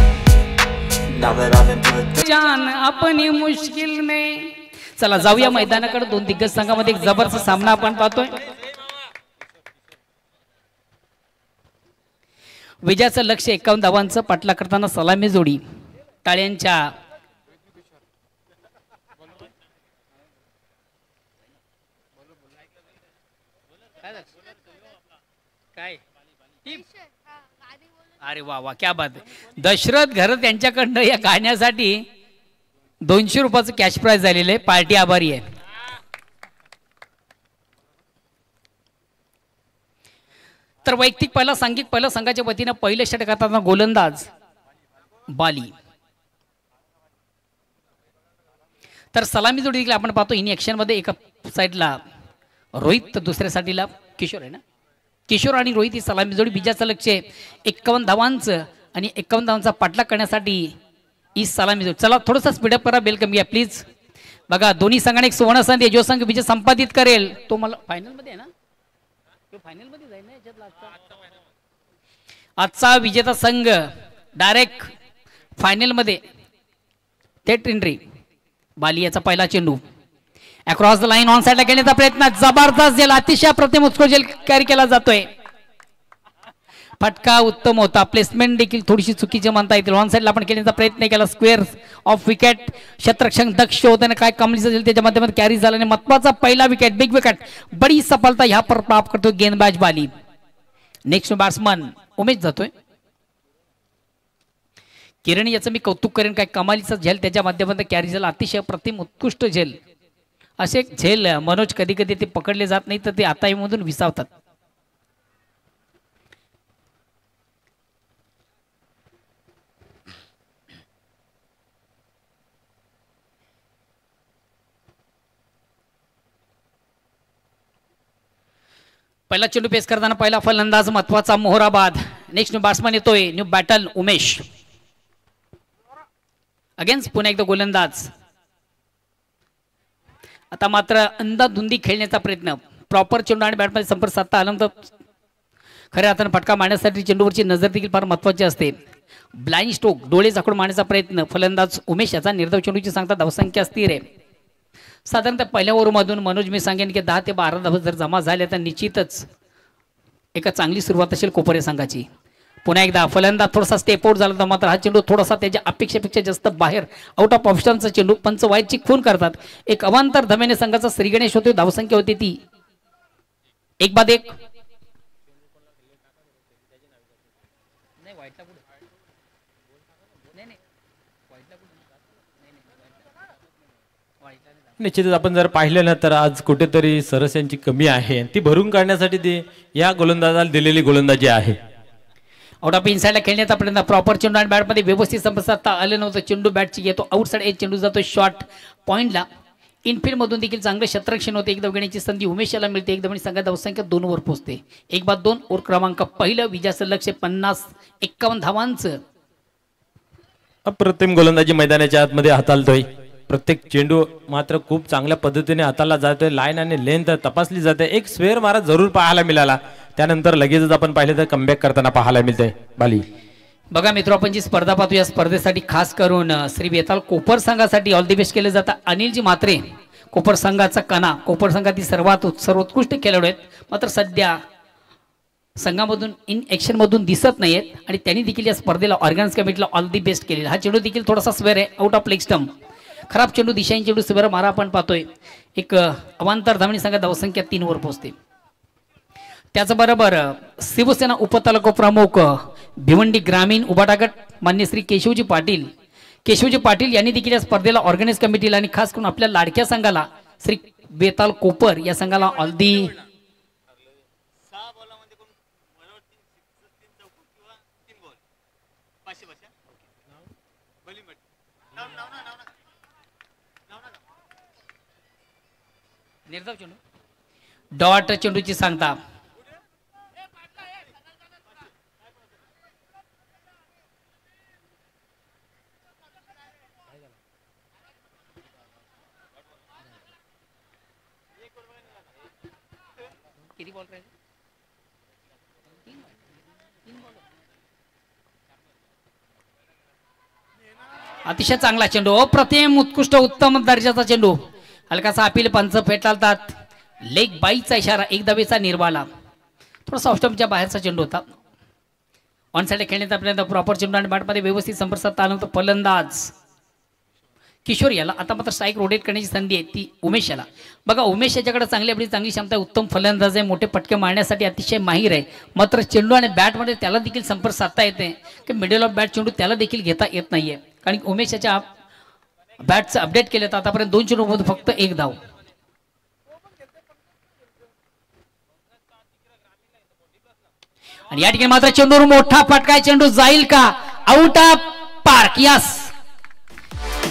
जान अपनी मुश्किल में. चला जाऊया मैदानाकडे. दोन दिग्गज संघामध्ये एक जबरदस्त सामना आपण पाहतोय. विजयाचं लक्ष 51 धावांचं. पाटला करताना सलामी जोडी टाळ्यांच्या काय. अरे वा वा, क्या बात आहे. दशरथ घरत यांच्याकडनं या गाण्यासाठी 200 रुपयाचं कॅश प्राइज झालेलं आहे. पार्टी आभारी आहे. तर वैयक्तिक पहिला संघाच्या वतीनं पहिल्या षटकात गोलंदाज बाली. तर सलामी जोडी देखील आपण पाहतो. इन ऍक्शन मध्ये एका साईडला रोहित तर दुसऱ्या साईडला किशोर आहे ना. किशोर आणि रोहित ही सलामी जोडी. विजयाचं लक्ष 51 धावांचं आणि 51 धावांचा पाठलाग करण्यासाठी ही सलामी जोडी. चला थोडंसं स्पीडअप करा, बेल कमी घ्या प्लीज. बघा दोन्ही संघाने एक सुवर्ण संधी आहे. जो संघ विजय संपादित करेल तो मला फायनल मध्ये आहे ना, तो फायनल मध्ये जाईल ना याच्यातला. आजचा विजेता संघ डायरेक्ट फायनल मध्ये थेट एंट्री. बाली याचा पहिला चेंडू अक्रॉस द लाईन ऑन साइडला खेळण्याचा प्रयत्न. जबरदस्त जेल, अतिशय प्रतिम उत्कृष्ट जेल कॅरी केला जातोय. फटका उत्तम होता. प्लेसमेंट देखील थोडीशी चुकीची म्हणता येतील. ऑन साइडला आपण खेळण्याचा प्रयत्न केला. Square of wicket. क्षेत्ररक्षण दक्ष होताना काय कमलीचं जेल त्याच्या माध्यमातून कॅरी झाल्याने महत्वाचा पहिला विकेट, बिग विकेट. बडी सफलता ह्या पर प्राप्त करतो गेंदबाज बाली. नेक्स्ट बॅट्समन उमेश जातोय. किरण याचं मी कौतुक करेन. काय कमालीचा झेल त्याच्या माध्यमातून कॅरी झाला. अतिशय प्रतिम उत्कृष्ट झेल. असे झेल मनोज कधी कधी ते पकडले जात नाही तर ते आता मधून विसावतात. पहिला चेंडू पेस करताना पहिला फलंदाज महत्वाचा मोहराबाद. नेक्स्ट न्यू बॅट्समन येतोय. न्यू बॅटल उमेश अगेन्स्ट पुन्हा एकदा गोलंदाज. आता मात्र अंधाधुंदी खेळण्याचा प्रयत्न. प्रॉपर चेंडू आणि बॅटमध्ये संपर्क साधता आला तर खऱ्या हाताने फटका मारण्यासाठी चेंडूवरची नजर देखील फार महत्वाची असते. ब्लाइंड स्ट्रोक, डोळे झाकून मारण्याचा प्रयत्न. फलंदाज उमेश याचा निर्धाव चेंडूची सांगता धावसंख्या स्थिर आहे. साधारणतः पहिल्या ओव्हरमधून मनोज मी सांगेन की 10 ते 12 धावा जर जमा झाल्या तर निश्चितच एका चांगली सुरुवात असेल कोपरे संघाची. पुन्हा एकदा फलंदाज थोडासा स्टेप आउट झाला तर मात्र हा चेंडू थोडासा त्याच्या अपेक्षेपेक्षा जास्त बाहेर आउट ऑफ ऑप्शनचा चेंडू. पंच वाईटची खून करतात. एक अवांतर धमेने संघाचा श्रीगणेश होते. धावसंख्या होती ती 1-1. निश्चितच आपण जर पाहिलं ना तर आज कुठेतरी सरस यांची कमी आहे. ती भरून काढण्यासाठी ती या गोलंदाजाला दिलेली गोलंदाजी आहे. आउट ऑफ इनसाइडला खेळण्याचा प्रयत्न. प्रॉपर चेंडू आणि बॅटमध्ये व्यवस्थित संपर्क आलं नव्हतं. चेंडू बॅटची येतो आउटसाइड एज. चेंडू जातो शॉर्ट पॉईंटला. इनफिल्ड मधून देखील चांगलं क्षेत्ररक्षण होते. एक धाव घेण्याची संधी उमेशाला मिळते. एक धावणी संघात धावसंख्या 2 वर पोहोचते. 1-2. ओव्हर क्रमांक पहिलं. विजयाचं लक्ष 50-51 धावांचं. अप्रतिम गोलंदाजी मैदानाच्या आतमध्ये हाताळतोय. प्रत्येक चेंडू मात्र खूप चांगल्या पद्धतीने हाताला जातोय. लाईन आणि लेंथ तपासली जाते. एक स्क्वेअर मारा जरूर पाहायला मिळाला. त्यानंतर लगेचच आपण पाहिले तर कमबॅक करताना पाहायला मिळते बाली. बघा मित्र, आपण जी स्पर्धा पाहतो या स्पर्धेसाठी खास करून श्री बेताल कोपर संघासाठी ऑल दी बेस्ट केले जातात. अनिलजी म्हात्रे कोपर संघाचा कणा, कोपर संघातील सर्वोत्कृष्ट खेळाडू आहेत, मात्र सध्या संघामधून इन ॲक्शन मधून दिसत नाहीयेत आणि त्यांनी देखील या स्पर्धेला ऑर्गनाइज कमिटीला ऑल दी बेस्ट केलेला. हा चेंडू देखील थोडासा स्वेअर आहे, आउट ऑफ लेग स्टंप, खराब चेंडू, दिशाहीन चेंडू स्वेअर मारा आपण पाहतोय. एक अवांतर धावणी संघात धावसंख्या 3 वर पोहोचते. त्याचबरोबर शिवसेना उपतालुका प्रमुख भिवंडी ग्रामीण उभाटा गट मान्य श्री केशवजी पाटील यांनी देखील या स्पर्धेला ऑर्गनाइज कमिटीला आणि खास करून आपल्या लाडक्या संघाला श्री बेताल कोपर या संघाला ऑल दी निर्धाव चेंडू डॉट चेंडूची सांगता. किती बॉल राहिले? अतिशय चांगला चेंडू, अप्रतिम उत्कृष्ट उत्तम दर्जाचा चेंडू, हलकासा अपील पंच फेटाळतात. लेग बाईचा इशारा, एक धावेचा निर्वाला, थोडासा ऑफस्टंपच्या बाहेरचा चेंडू होता. ऑन साइड खेळण्याचा प्रयत्न, प्रॉपर चेंडू आणि बॅटमध्ये व्यवस्थित संपर्क साधता आला. फलंदाज किशोर याला आता मात्र स्ट्राईक रोटेट करण्याची संधी आहे, ती उमेश याला. बघा उमेश याच्याकडे चांगली क्षमता आहे, उत्तम फलंदाज आहे, मोठे पटके मारण्यासाठी अतिशय माहीर आहे, मात्र चेंडू आणि बॅटमध्ये त्याला देखील संपर्क साधता येते की मिडल ऑफ बॅट चेंडू त्याला देखील घेता येत नाहीये, कारण उमेश याच्या बॅटचं अपडेट केलं तर आतापर्यंत 2 चेंडूमध्ये फक्त 1 धाव. आणि या ठिकाणी मात्र चेंडूवर मोठा फटका, चेंडू जाईल का? Out of park. यस,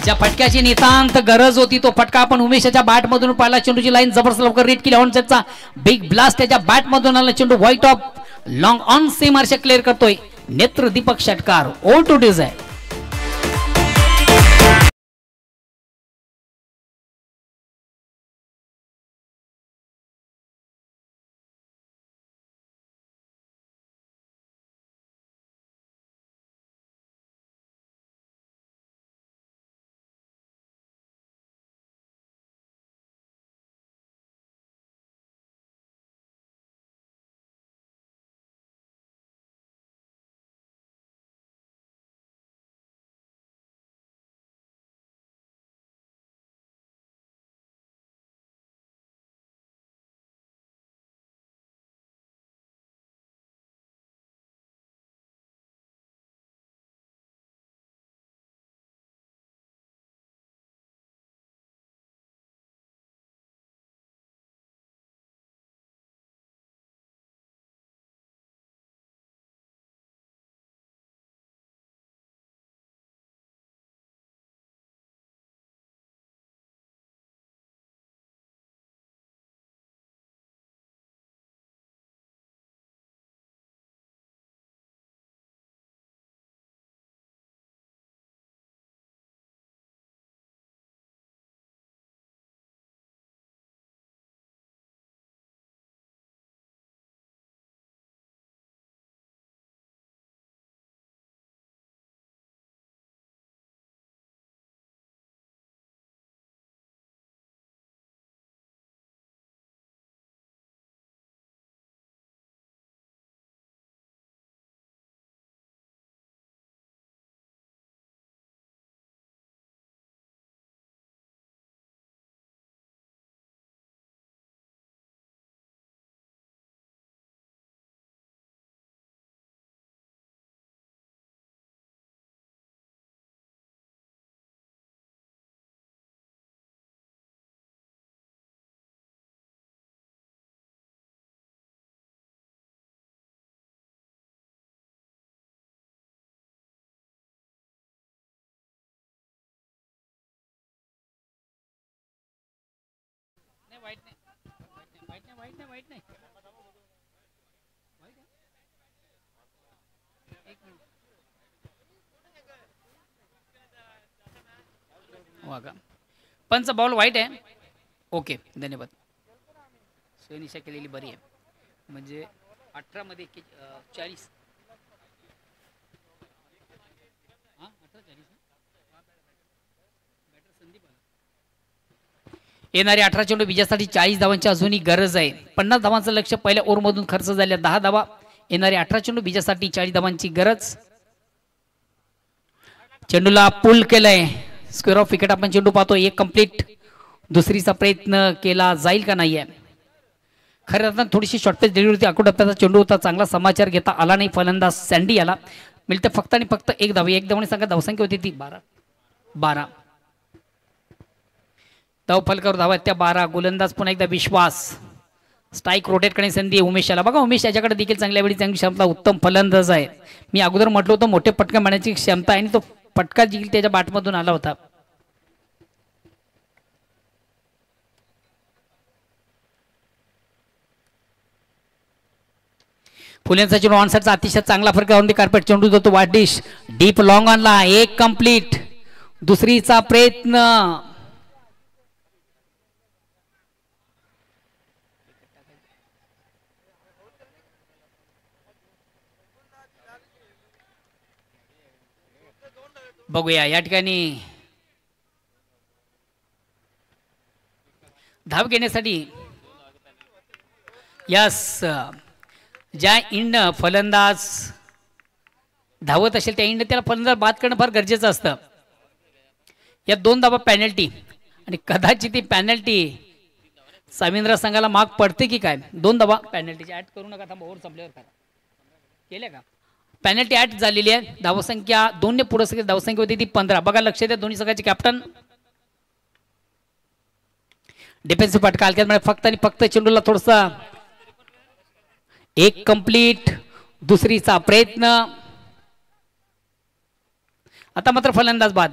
ज्या फटक्याची नितांत गरज होती तो फटका आपण उमेशाच्या बॅट मधून पाहिला. चेंडूची लाईन जबरदस्त लवकर रीड केली, ऑन सेटचा बिग ब्लास्ट त्याच्या बॅट मधून आला. चेंडू व्हाईट ऑफ लॉंग ऑन सी मार्श क्लिअर करतोय नेत्र दीपक षटकार. ओ टू डिझ आहे. वाईट नाही. पंच बॉल वाईट आहे. ओके, धन्यवाद. सोयनिशा केलेली बरी आहे, म्हणजे 18 मध्ये 40. येणारे 18 चेंडू विजयासाठी 40 धावांची अजूनही गरज आहे. 50 धावांचं लक्ष पहिल्या ओव्हरमधून खर्च झाल्या 10 धावा. येणारे 18 चेंडू विजयासाठी 40 धावांची गरज. चेंडूला पुल केलंय. स्क्वेअर ऑफ विकेट आपण चेंडू पाहतो. एक कंप्लीट. दुसरीचा प्रयत्न केला जाईल का नाहीये. खरं आता थोडीशी शॉर्टपेज दिली होती. अकोटप्प्याचा चेंडू होता. चांगला समाचार घेता आला नाही. फलंदाज सँडी आला. मिळते फक्त आणि फक्त एक धाव. एक धावणे सांगा धावसंख्या होती ती 12. धाव फलकावर धावा त्या 12. गोलंदाज पुन्हा एकदा विश्वास. स्ट्राईक रोटेट करण्याची संधी उमेश आला. बघा उमेश याच्याकडे देखील चांगल्या वेळी चांगली क्षमता. उत्तम फलंदाज आहे. मी अगोदर म्हटलं होतं मोठे पटकन मारण्याची क्षमता आहे आणि तो पटका जिंकल त्याच्या बॅटमधून आला होता. फुलेंचा चेंडू ऑनसाइडचा अतिशय चांगला फरक ऑन दी कार्पेट. चेंडू जातो वाट डिश. Deep long ऑनला. एक कंप्लीट. दुसरीचा प्रयत्न. बघूया या ठिकाणी धाव घेण्यासाठी यस ज्या इंड फलंदाज धावत असेल त्या इंड त्याला फलंदाज बाद करणं फार गरजेचं असतं. या 2 धावा पॅनल्टी आणि कदाचित ती पॅनल्टी सामिंद्रा संघाला माग पडते की काय. 2 धावा पॅनल्टीची ऍड करू नका. थांबा ओव्हर संपल्यावर करा. केल्या का पॅनल्टी ऍड झालेली आहे. धावसंख्या 2 ने पुढे धावसंख्या होती ती 15. बघा लक्ष द्या दोन्ही संघाचे कॅप्टन. डिफेन्सिव्ह फटका हलक्यात फक्त आणि फक्त चेंडूला थोडसा. एक कंप्लीट. दुसरीचा प्रयत्न. आता मात्र फलंदाज बाद.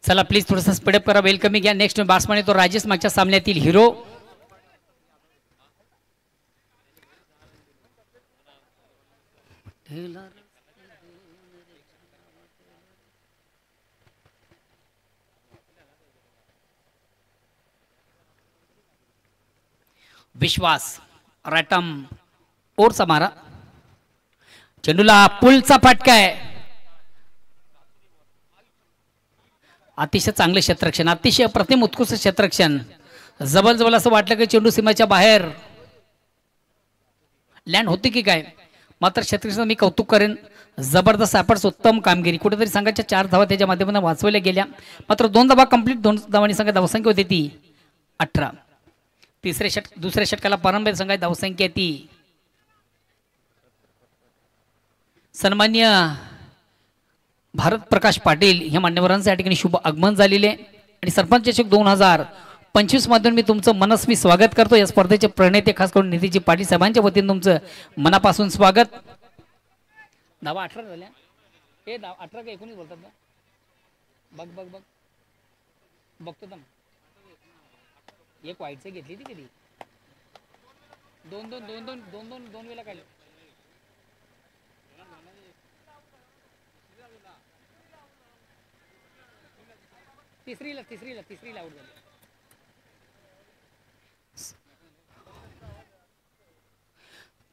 चला प्लीज थोडासा स्पीडअप करा. वेलकमी घ्या. नेक्स्ट बॅट्समॅन आहे तो राजेश मागच्या सामन्यातील हिरो. विश्वास. रॅटम ओरचा मारा. चेंडूला पुलचा फटका आहे. अतिशय चांगले क्षेत्ररक्षण. अतिशय प्रतिम उत्कृष्ट क्षेत्ररक्षण. जवळ असं वाटलं की चेंडू सीमेच्या बाहेर लँड होती की काय. मात्र क्षेत्ररक्षण मी कौतुक करेन. जबरदस्त ॲपर्स. उत्तम कामगिरी. कुठेतरी संघाच्या 4 धावा त्याच्या माध्यमातून वाचवल्या गेल्या. मात्र 2 धावा कंप्लीट. 2 धावांनी संघात धावसंख्या होती ती 18. दुसऱ्या षटकाला प्रारंभ संघाची धावसंख्या ती सन्मान्य भारत प्रकाश पाटील या मान्यवरांचं या ठिकाणी शुभ आगमन झालेले आणि सरपंच चषक 2025 मधून मी तुमचं मनस्वी स्वागत करतो. या स्पर्धेचे प्रणेते खास करून नितीजी पाटील साहेबांच्या वतीने तुमचं मनापासून स्वागत. धावा 18 झाल्या. हे 18 का 19 बोलतात ना. बघ बघ बघ बघतो ना. एक वाईटचं घेतली ती कधी. 2 वेळा काढले. तिसरीला आउट झाली.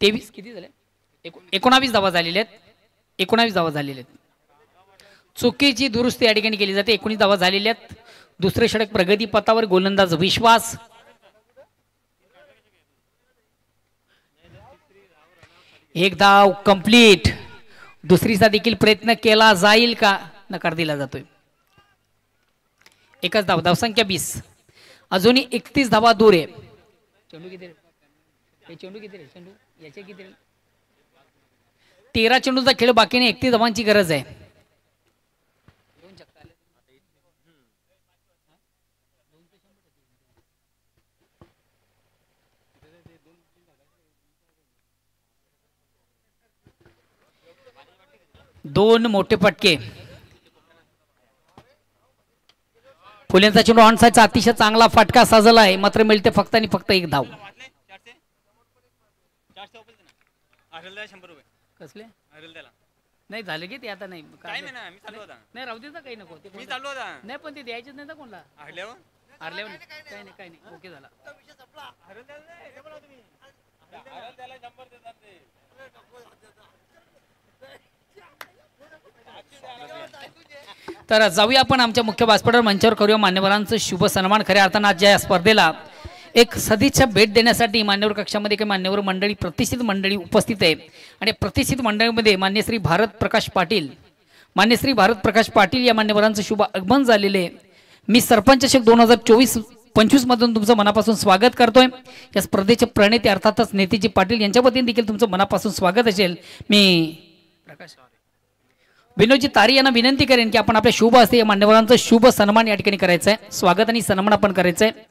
23 किती झाले. 19 धावा झालेल्या आहेत. 19 धावा झालेल्या आहेत. चुकीची दुरुस्ती या ठिकाणी केली जाते. 19 धावा झालेल्या आहेत. दुसरे षटक प्रगती पथावर. गोलंदाज विश्वास. एक धाव कंप्लीट. दुसरीचा देखील प्रयत्न केला जाईल का. नकार दिला जातोय. एकच धाव. धावसंख्या 20. अजूनही 31 धावा दूर आहे. चेंडू किती रे. चेंडू किती रे. चेंडू याचे किती रे. 13 चेंडूचा खेळ बाकीने 31 धावांची गरज आहे. दोन मोठे फटके. फुलेंचा चेंडू ऑन साइडचा अतिशय चांगला फटका साजला आहे, मात्र मिळते फक्त आणि फक्त एक धाव. कसले नाही झाले की ते आता नाही नाही राहू देता काही नको ते नाही पण ते द्यायचेच नाही ना कोणाला हारल्यावर काही नाही काही नाही ओके झाला. तर जाऊया आपण आमच्या मुख्य व्यासपीठावर मंचावर करूया मान्यवरांचं शुभ सन्मान. खऱ्या अर्थानं आज या स्पर्धेला एक सदिच्छा भेट देण्यासाठी मान्यवर कक्षामध्ये काही मान्यवर मंडळी प्रतिष्ठित मंडळी उपस्थित आहे आणि प्रतिष्ठित मंडळीमध्ये मान्य श्री भारत प्रकाश पाटील या मान्यवरांचं शुभ आगमन झालेले आहे. मी सरपंच चषक 2024-25 मधून तुमचं मनापासून स्वागत करतोय. या स्पर्धेचे प्रणेते अर्थातच नेतेजी पाटील यांच्या वतीने देखील तुमचं मनापासून स्वागत असेल. मी प्रकाश विनोदजी तारी यांना विनंती करेन की आपण आपल्या शुभ असते या मान्यवरांचं शुभ सन्मान या ठिकाणी करायचं आहे. स्वागत आणि सन्मान आपण करायचं आहे.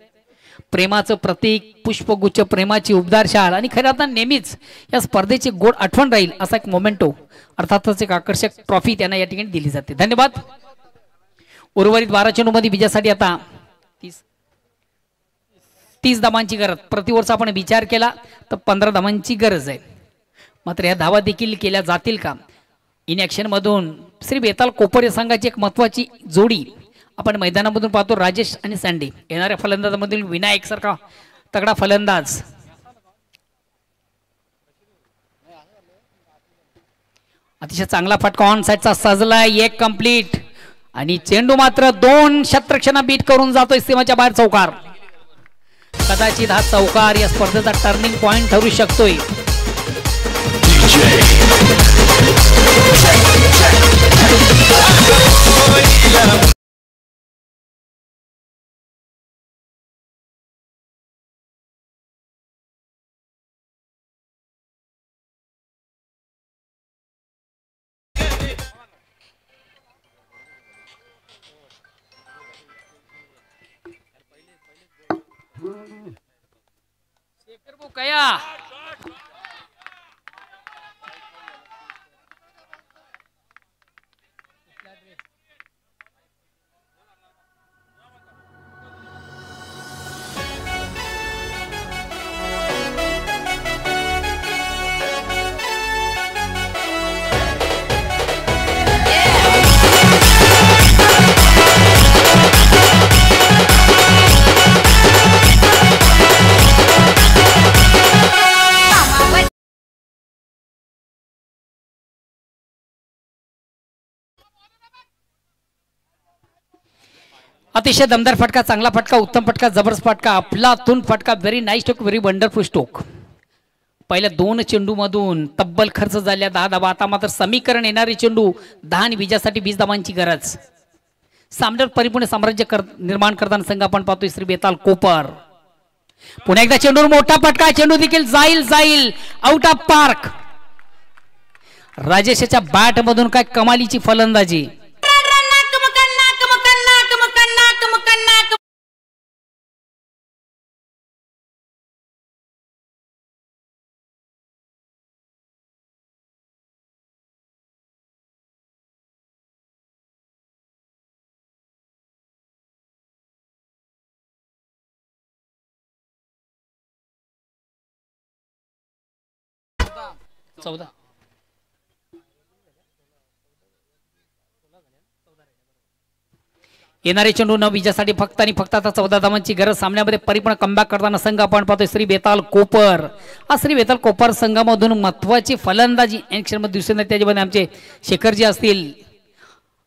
प्रेमाचं प्रतीक, पुष्पगुच्छ, प्रेमाची उबदार शाल आणि खऱ्या अर्थानं नेहमीच या स्पर्धेची गोड आठवण राहील असा एक मोमेंटो अर्थातच एक आकर्षक ट्रॉफी त्यांना या ठिकाणी दिली जाते. धन्यवाद. उर्वरित 12 चेंडूमध्ये विजयासाठी आता 30 धावांची गरज. प्रतिवर्ष आपण विचार केला तर 15 धावांची गरज आहे. मात्र या धावा देखील केल्या जातील का? इन ॲक्शन मधून श्री बेताल कोपर या संघाची एक महत्वाची जोडी आपण मैदानामधून पाहतो. राजेश आणि सँडी. येणाऱ्या फलंदाजामधील विनायक सारखा तगडा फलंदाज. अतिशय चांगला फटका ऑन साइडचा सजला. एक कंप्लीट आणि चेंडू मात्र 2 शतरक्षणा बीट करून जातोय सीमाच्या बाहेर चौकार. कदाचित हा चौकार या स्पर्धेचा टर्निंग पॉइंट ठरू शकतोय. कया अतिशय दमदार फटका, चांगला फटका, उत्तम फटका, जबरदस्त फटका, अफलातून फटका. Very nice stroke, very wonderful stroke. पहिल्या 2 चेंडू मधून तब्बल खर्च झाल्या 10 धावा. आता मात्र समीकरण येणारे चेंडू 10 आणि विजयासाठी 20 धावांची गरज. सामन्यावर परिपूर्ण साम्राज्य निर्माण करताना संघ आपण पाहतोय श्री बेताल कोपर. पुन्हा एकदा चेंडूवर मोठा फटका. चेंडू देखील जाईल आउट ऑफ पार्क. राजेशच्या बॅट मधून काय कमालीची फलंदाजी. चौदा येणारे चेंडू न विजयासाठी फक्त आणि फक्त आता 14 धावांची गरज. सामन्यामध्ये परिपूर्ण कमबॅक करताना संघ आपण पाहतोय श्री बेताल कोपर. हा श्री बेताल कोपर संघामधून महत्वाची फलंदाजी मध्ये दिसून येते. त्याच्यामध्ये आमचे शेखरजी असतील,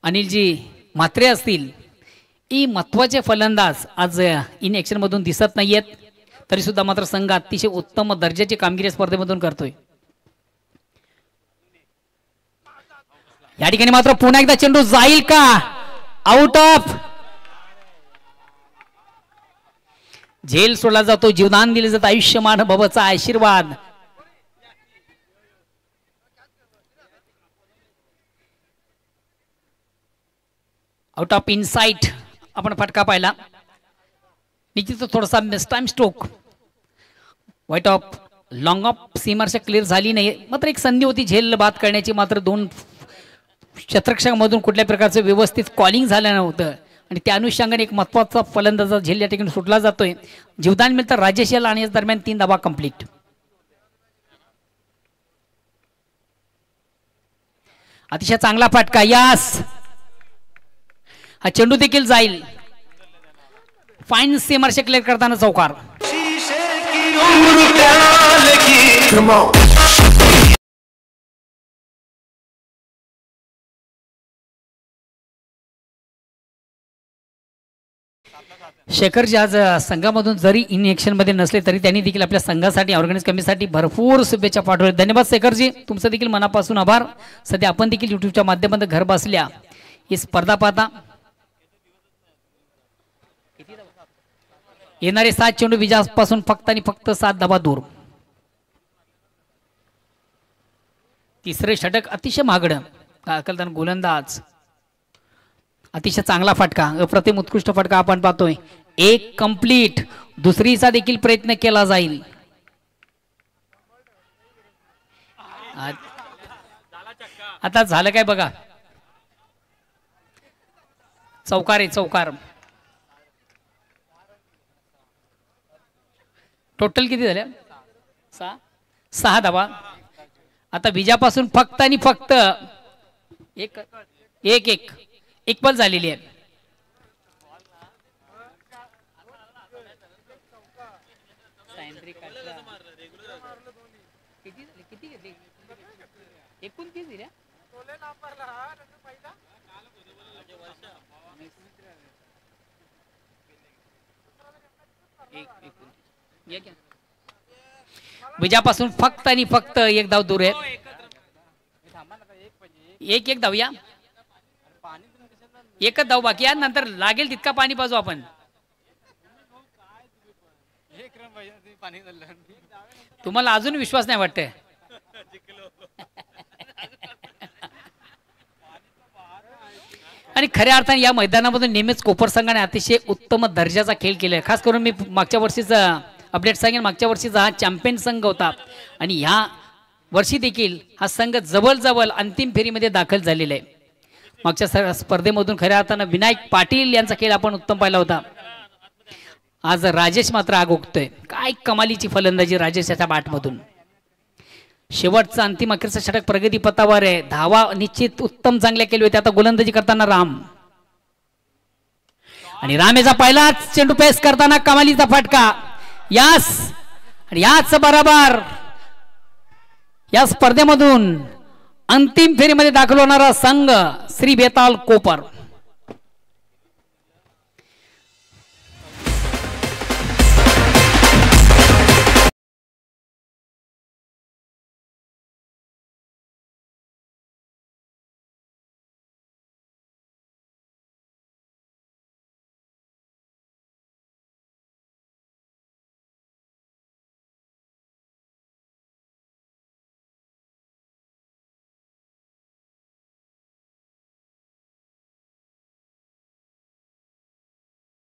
अनिलजी म्हात्रे असतील, ही महत्वाचे फलंदाज आज इन ॲक्शन मधून दिसत नाहीयेत. तरी सुद्धा मात्र संघ अतिशय उत्तम दर्जाची कामगिरी स्पर्धेमधून करतोय. या ठिकाणी मात्र पुन्हा एकदा चेंडू जाईल का? Out of. झेल सोडला जातो, जीवदान दिले जातं. आयुष्यमान भवचा आशीर्वाद. आउट ऑफ इनसाइट आपण फटका पाहिला. निश्चितच थोडासा मिसटाइम स्ट्रोक. वाईट ऑफ लॉंग ऑफ सीमारच्या क्लिअर झाली नाही. मात्र एक संधी होती झेल बाद करण्याची. मात्र दोन क्षेत्ररक्षकामधून कुठल्या प्रकारचं व्यवस्थित कॉलिंग झालं नव्हतं आणि त्या अनुषंगाने एक महत्त्वाचा फलंदाजा झेल या ठिकाणी सुटला जातोय. जीवदान मिळतं राजेश याला आणि या दरम्यान 3 धावा कंप्लीट. अतिशय चांगला फटका. यास हा चेंडू देखील जाईल. फाईन सीमारशे क्लिअर करताना चौकार. शेखरजी आज संघामधून जरी इन ऍक्शन मध्ये नसले तरी त्यांनी देखील आपल्या संघासाठी ऑर्गनाइज कमिटीसाठी भरपूर शुभेच्छा पाठवल्या. धन्यवाद शेखरजी, तुमचं देखील मनापासून आभार. सध्या आपण देखील युट्यूबच्या माध्यमातून घर बसल्या ही स्पर्धा पाहता. येणारे 7 चेंडू विजयापासून फक्त आणि फक्त 7 धावा दूर. तिसरे षटक अतिशय महागडं. अकलतान गोलंदाज अतिशय चांगला फटका. अप्रतिम उत्कृष्ट फटका आपण पाहतोय. 1 कंप्लीट. दुसरीचा देखील प्रयत्न केला जाईल. आता झालं काय बघा. चौकार आहे चौकार. टोटल किती झाल्या? 6 धावा. आता विजयापासून फक्त आणि फक्त एक पण झालेली आहे. विजयापासून फक्त आणि फक्त 1 धाव दूर आहे. एक धाव या. एकच धाव बाकी आहे. नंतर लागेल तितका पाणी पाजू आपण. तुम्हाला अजून विश्वास नाही वाटतंय? आणि खऱ्या अर्थाने या मैदानामधून नेहमीच कोपर संघाने अतिशय उत्तम दर्जाचा खेळ केलाय. खास करून मी मागच्या वर्षीचा अपडेट सांगेन. मागच्या वर्षीचा हा चॅम्पियन संघ होता आणि ह्या वर्षी देखील हा संघ जवळ अंतिम फेरीमध्ये दाखल झालेला आहे. मागच्या स्पर्धेमधून खऱ्या अर्थानं विनायक पाटील यांचा खेळ आपण उत्तम पाहिला होता. आज राजेश मात्र आग ओकतोय. काय कमालीची फलंदाजी राजेशाच्या बॅटमधून. शेवटचा अंतिम अखेरचा षटक प्रगती पथावर आहे. धावा निश्चित उत्तम चांगल्या केली होती. आता गोलंदाजी करताना राम आणि रामेचा पहिलाच चेंडू पेस करताना कमालीचा फटका. यास आणि याच बरोबर या स्पर्धेमधून अंतिम फेरीमध्ये दाखल होणारा संघ श्री बेताल कोपर.